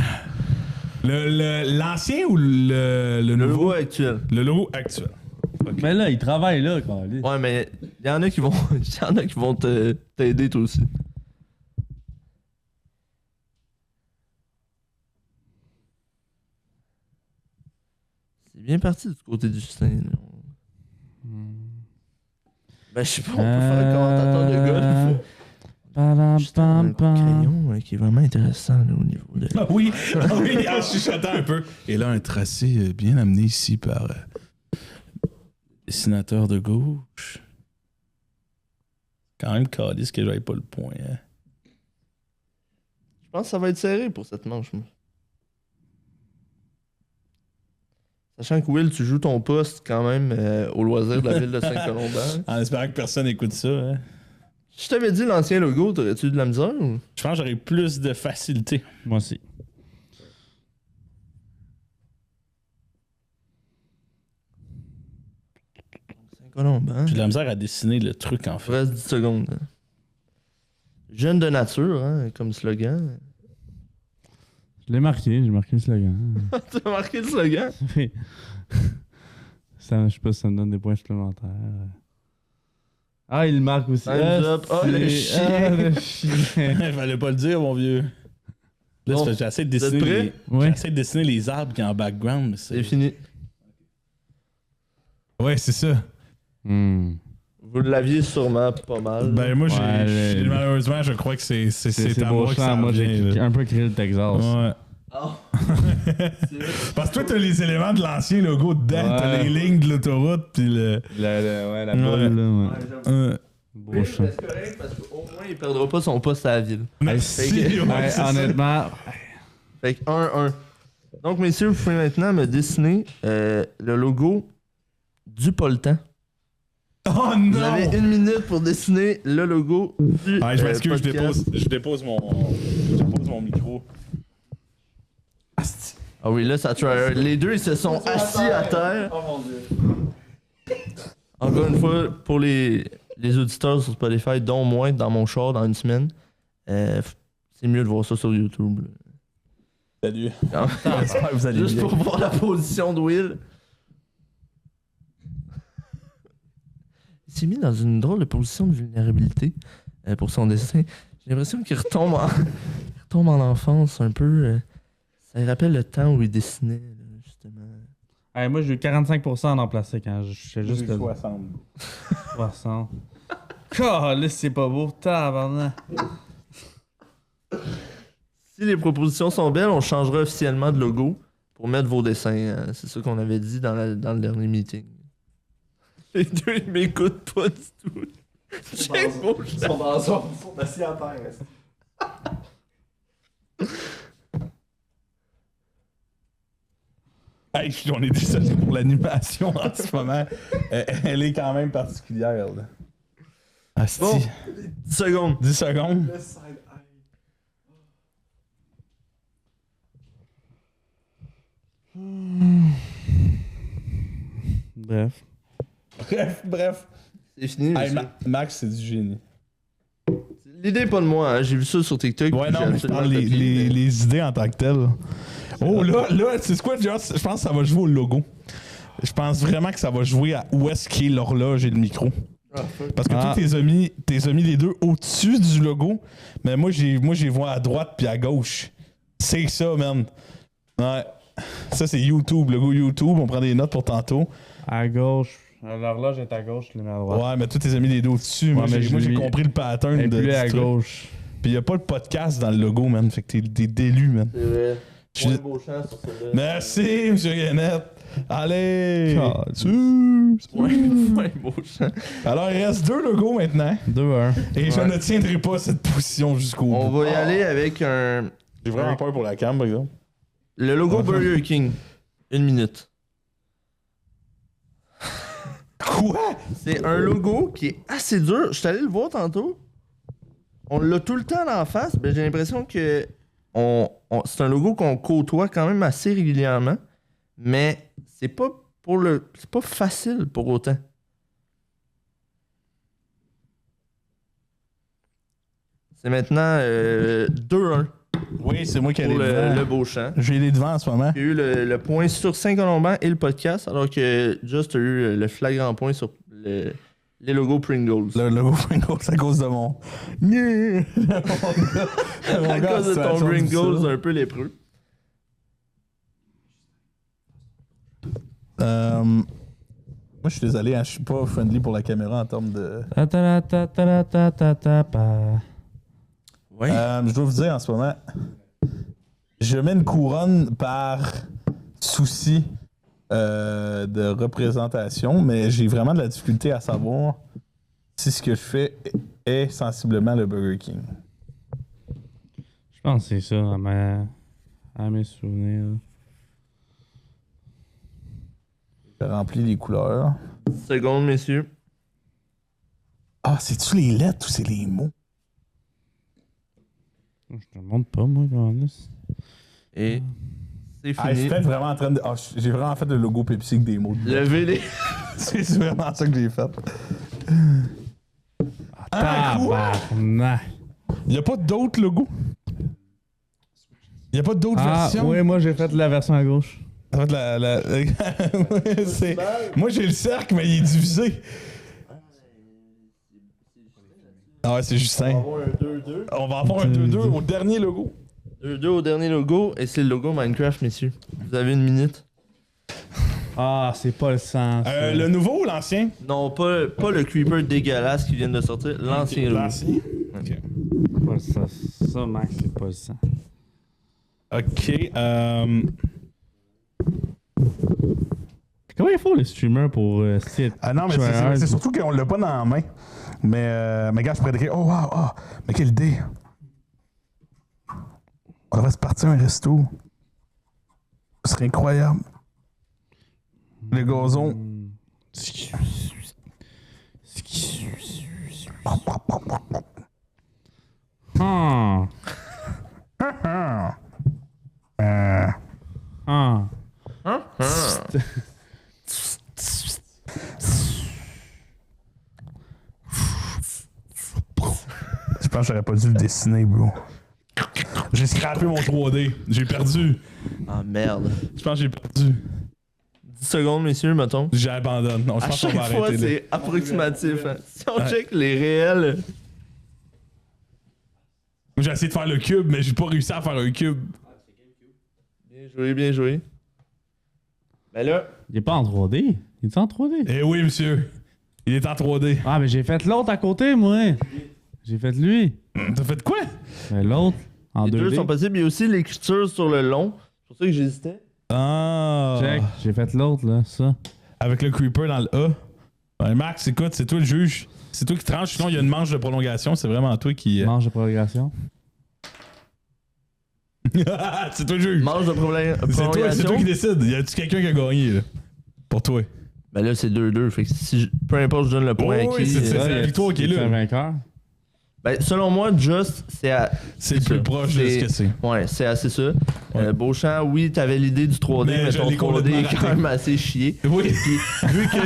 L'ancien ou le Le nouveau? logo actuel. Le logo actuel. Mais là, il travaille là, quand même. Ouais, mais il y en a qui vont, t'aider toi aussi. C'est bien parti du côté du Justin. Là. Ben, je sais pas, on peut faire un commentateur de golf. Justin, un crayon qui est vraiment intéressant là, au niveau de. Ah oui, je chuchotais un peu. Et là, un tracé bien amené ici par dessinateur de gauche. Quand même calisse que j'avais pas le point. Hein. Je pense que ça va être serré pour cette manche, moi. Sachant que Will, tu joues ton poste quand même au loisir de la ville de Saint-Colomban. En espérant que personne n'écoute ça. Hein. Je t'avais dit l'ancien logo, t'aurais-tu eu de la misère ou? Je pense que j'aurais plus de facilité. Moi aussi. Saint-Colomban. J'ai de la misère à dessiner le truc, en Il fait. reste 10 secondes. Jeune de nature, hein, comme slogan. Je l'ai marqué, j'ai marqué le slogan. T'as marqué le slogan? Oui. Ça, je sais pas si ça me donne des points supplémentaires. Ah, il le marque aussi. Time's up. Oh, le chien. Ah, le chien. Fallait pas le dire, mon vieux. Là, Bon, j'essaie de vous êtes dessiner prêts? Ouais. j'essaie de dessiner les arbres qui sont en background. Mais C'est fini. Ouais, c'est ça. Vous l'aviez sûrement pas mal. Ben, moi, Ouais, malheureusement, je crois que c'est à beau moi que ça champ. Moi, vient, j'ai là. un peu créé le Texas. Ouais. Oh. Parce que toi, t'as les éléments de l'ancien logo dedans. Ouais. T'as les lignes de l'autoroute, puis le... La Ouais. boule, là. Ouais. Beau Oui, champ. c'est correct parce qu'au moins il perdra pas son poste à la ville. Merci. Fait que- ouais, Ouais, c'est ça. honnêtement, Fait que 1-1. Donc, messieurs, vous pouvez maintenant me dessiner le logo du Poltan. Oh Vous non! avez 1 minute pour dessiner le logo du Ouais, je m'excuse, podcast. je dépose mon micro. Asti. Ah oui, là, ça try. Les deux, ils se sont assis à terre. oh mon dieu. Encore une fois, pour les auditeurs sur Spotify, dont moi, dans mon char, dans une semaine, c'est mieux de voir ça sur YouTube. Là. Salut. Quand- J'espère que vous allez Juste bien. pour voir la position de Will. Il s'est mis dans une drôle de position de vulnérabilité pour son dessin. J'ai l'impression qu'il retombe en enfance un peu. Ça lui rappelle le temps où il dessinait, là, justement. Hey, moi, j'ai eu 45% en emplacé quand je fais juste le 60. 60. Là, c'est pas beau. Tabarnak. Si les propositions sont belles, on changera officiellement de logo pour mettre vos dessins. C'est ça qu'on avait dit dans le dernier meeting. Les deux, ils m'écoutent pas du tout. J'ai beau Ils sont assis à terre. Hey, on est désolé pour l'animation en ce moment. Elle est quand même particulière. Là. Asti. Bon. 10 secondes. 10 secondes. Bref. Bref. C'est fini. Hey, monsieur. Max, c'est du génie. L'idée est pas de moi, hein. J'ai vu ça sur TikTok. Ouais, puis non, j'ai mais je absolument parle copié, mais- les idées en tant que telles. Oh, là, c'est quoi, Joss? Je pense que ça va jouer au logo. Je pense vraiment que ça va jouer à où est-ce qu'est l'horloge et le micro. Ah, fuck. Parce que Ah. toi, t'es mis les deux au-dessus du logo, mais moi, j'ai vois à droite puis à gauche. C'est ça, man. Ouais. Ça, c'est YouTube, logo YouTube. On prend des notes pour tantôt. À gauche. L'horloge est à gauche, je l'ai mis à droite. Ouais, mais toi, t'es mis les deux au-dessus. Moi, mais j'ai je lui- compris le pattern Et de plus à du truc. gauche. Puis y a pas le podcast dans le logo, man. Fait que t'es délu, man. C'est vrai. Je suis- Point beau champ sur celle-là. Merci, M. Guénette. Allez! Ah, Point beau champ. Alors, il reste 2 logos maintenant. 2-1. Et je Ouais. ne tiendrai pas cette position jusqu'au On bout. va y aller avec J'ai vraiment peur pour la cam, par exemple. le logo Burger King. 1 minute. Quoi? C'est un logo qui est assez dur. Je suis allé le voir tantôt. On l'a tout le temps en face. Ben, j'ai l'impression que c'est un logo qu'on côtoie quand même assez régulièrement. Mais c'est pas facile pour autant. C'est maintenant 2-1 Oui, c'est moi qui ai les pour devants. le beau champ. J'ai les devants en ce moment. J'ai eu le point sur Saint-Colomban et le podcast, alors que Just a eu le flagrant point sur les logos Pringles. Le logo Pringles à cause de mon. Yeah! À cause de ton Pringles un peu lépreux. Moi, je suis désolé, hein, je suis pas friendly pour la caméra en termes de. Oui. Je dois vous dire en ce moment, je mets une couronne par souci de représentation, mais j'ai vraiment de la difficulté à savoir si ce que je fais est sensiblement le Burger King. Je pense que c'est ça, à mes souvenirs. Je remplis les couleurs. Seconde, messieurs. Ah, c'est-tu les lettres ou c'est les mots? Je te le montre pas, moi, quand même. Et c'est Ah, je suis fini. peut-être vraiment en train de. Ah, j'ai vraiment fait le logo Pepsi avec des mots. dedans. Levez les. C'est vraiment ça que j'ai fait. Tabarnak. Il n'y a pas d'autres logos? Il n'y a pas d'autres versions? Oui, moi j'ai fait la version à gauche. En fait, moi, j'ai le cercle, mais il est divisé. Ah ouais, c'est Justin. On va avoir un 2-2 au dernier logo. 2-2 au dernier logo, et c'est le logo Minecraft, messieurs. Vous avez une minute. Ah, c'est pas le sens. Le nouveau ou l'ancien? Non, pas le Creeper dégueulasse qui vient de sortir, l'ancien logo. L'ancien. Ok. Pas le sens. Ça, Max, c'est pas le sens. Ok. Comment ils font les streamers pour Ah non, mais c'est surtout qu'on l'a pas dans la main. Mais gars, je pourrais dire, oh wow, oh, mais quelle idée. On devrait se partir un resto. Ce serait incroyable. Le gazon. Je pense que j'aurais pas dû le dessiner, bro. J'ai scrappé mon 3D. J'ai perdu. Ah merde. Je pense que j'ai perdu. 10 secondes, messieurs, mettons. J'abandonne. Non, je À pense qu'on chaque va fois, arrêter là. c'est approximatif. Hein. Si on check les réels... J'ai essayé de faire le cube, mais j'ai pas réussi à faire un cube. Bien joué, bien joué. Ben là... Il est pas en 3D. Il est en 3D. Eh oui, monsieur. Il est en 3D. Ah, mais j'ai fait l'autre à côté, moi. J'ai fait lui. T'as fait quoi? Mais l'autre, en Les 2D. deux sont possibles. Il y a aussi l'écriture sur le long. C'est pour ça que j'hésitais. Ah. Check. J'ai fait l'autre, là, ça. Avec le creeper dans le A. Ben, Max, écoute, c'est toi le juge. C'est toi qui tranche, sinon il y a une manche de prolongation. C'est vraiment toi qui. Manche de progression. C'est toi le juge. Manche de problème. C'est toi qui décide. Y a-tu quelqu'un qui a gagné, là? Pour toi. Ben là, c'est 2-2. Fait que si peu importe, je donne le point Oh, à oui, qui. c'est la victoire qui est C'est un là. vainqueur. Ben, selon moi, Just, c'est C'est le ça. plus proche de ce que c'est. Ouais, c'est assez ça. Ouais. Beauchamp, oui, t'avais l'idée du 3D, Mais mais je ton l'ai 3D complètement est quand raté. même assez chié. Oui. Puis, vu que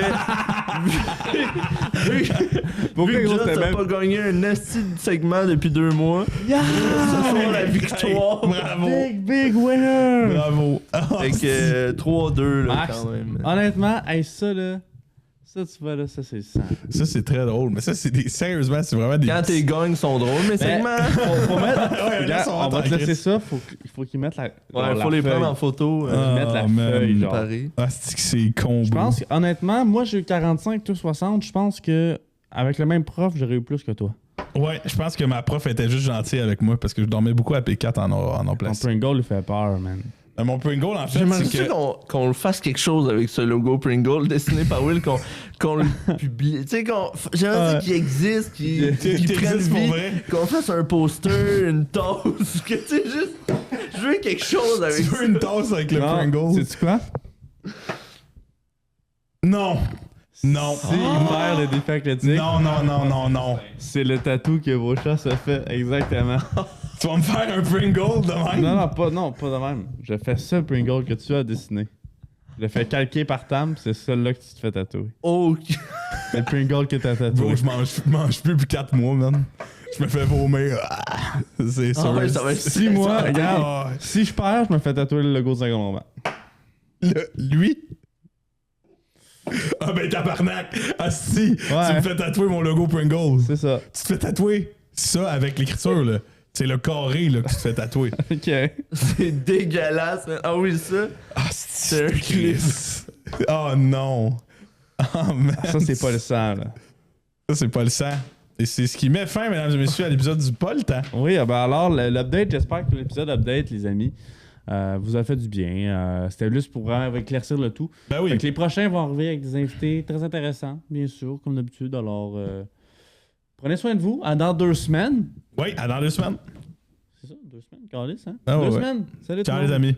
Just n'a pas gagné un esti de segment depuis 2 mois, ce soir la victoire. Bravo. Big winner! Bravo. Fait que 3-2 là, Max, quand même. honnêtement, hey, ça là, ça tu vois là, ça c'est le sang. Ça, c'est très drôle. Mais ça, c'est des. Sérieusement, c'est vraiment des. Quand tes gagnes sont drôles, mais segments. Faut mettre. Ouais, là, Regarde, ça va on va te t'en laisser ça, il faut qu'ils mettent la. Ouais, faut les prendre en photo. Mettre la man. feuille, genre. Pareil. Ah, c'est que c'est con. Je pense que, honnêtement, moi j'ai eu 45, toi 60. Je pense que avec le même prof, j'aurais eu plus que toi. Ouais, je pense que ma prof était juste gentille avec moi parce que je dormais beaucoup à P4 en Mon place. Pringle, il fait peur, man. Mon Pringle, en fait, J'aimerais c'est que. qu'on fasse quelque chose avec ce logo Pringle dessiné par Will, qu'on le publie. Tu sais, j'aimerais qu'il existe, qu'il prenne T'existes pour vie, vrai. qu'on fasse un poster, une tasse, que tu sais, juste. Je veux quelque chose Tu avec ça. veux une tasse avec le Pringle? Sais-tu quoi? Non. Non. Si il perd le défi athlétique, Non. c'est le tatou que Beauchamp se fait exactement. Tu vas me faire un Pringle de même? Non, pas de même. Je fais ça, le Pringle que tu as dessiné. Je le fais calquer par Tam, c'est celui-là que tu te fais tatouer. Oh, C'est le Pringle que t'as tatoué. Bro, je mange plus depuis 4 mois, man. Je me fais vomir. Ah, c'est sûr. ouais, ça va être 6 mois, Ah, regarde. Si je perds, je me fais tatouer le logo de Saint-Gobain. Lui? Ah ben tabarnak! Ah si! Tu me fais tatouer mon logo Pringles. C'est ça. Tu te fais tatouer ça avec l'écriture, là. C'est le carré, là, que tu te fais tatouer. Ok. c'est dégueulasse, man. Ah oui, ça. Ah, C'est un clip. Oh non! Oh man! Ça, c'est pas le sang, là. Ça, c'est pas le sang. Et c'est ce qui met fin, mesdames et messieurs, à l'épisode du pas le temps. Oui, ben alors, l'update, j'espère que l'épisode update, les amis, vous a fait du bien. C'était juste pour vraiment éclaircir le tout. Ben oui. Fait que les prochains vont arriver avec des invités très intéressants, bien sûr, comme d'habitude. Alors, prenez soin de vous. À dans 2 semaines. Oui, à dans 2 semaines. C'est ça, 2 semaines, Carlis, hein? Ah, 2 ouais. semaines. Salut tout Ciao le les monde. amis.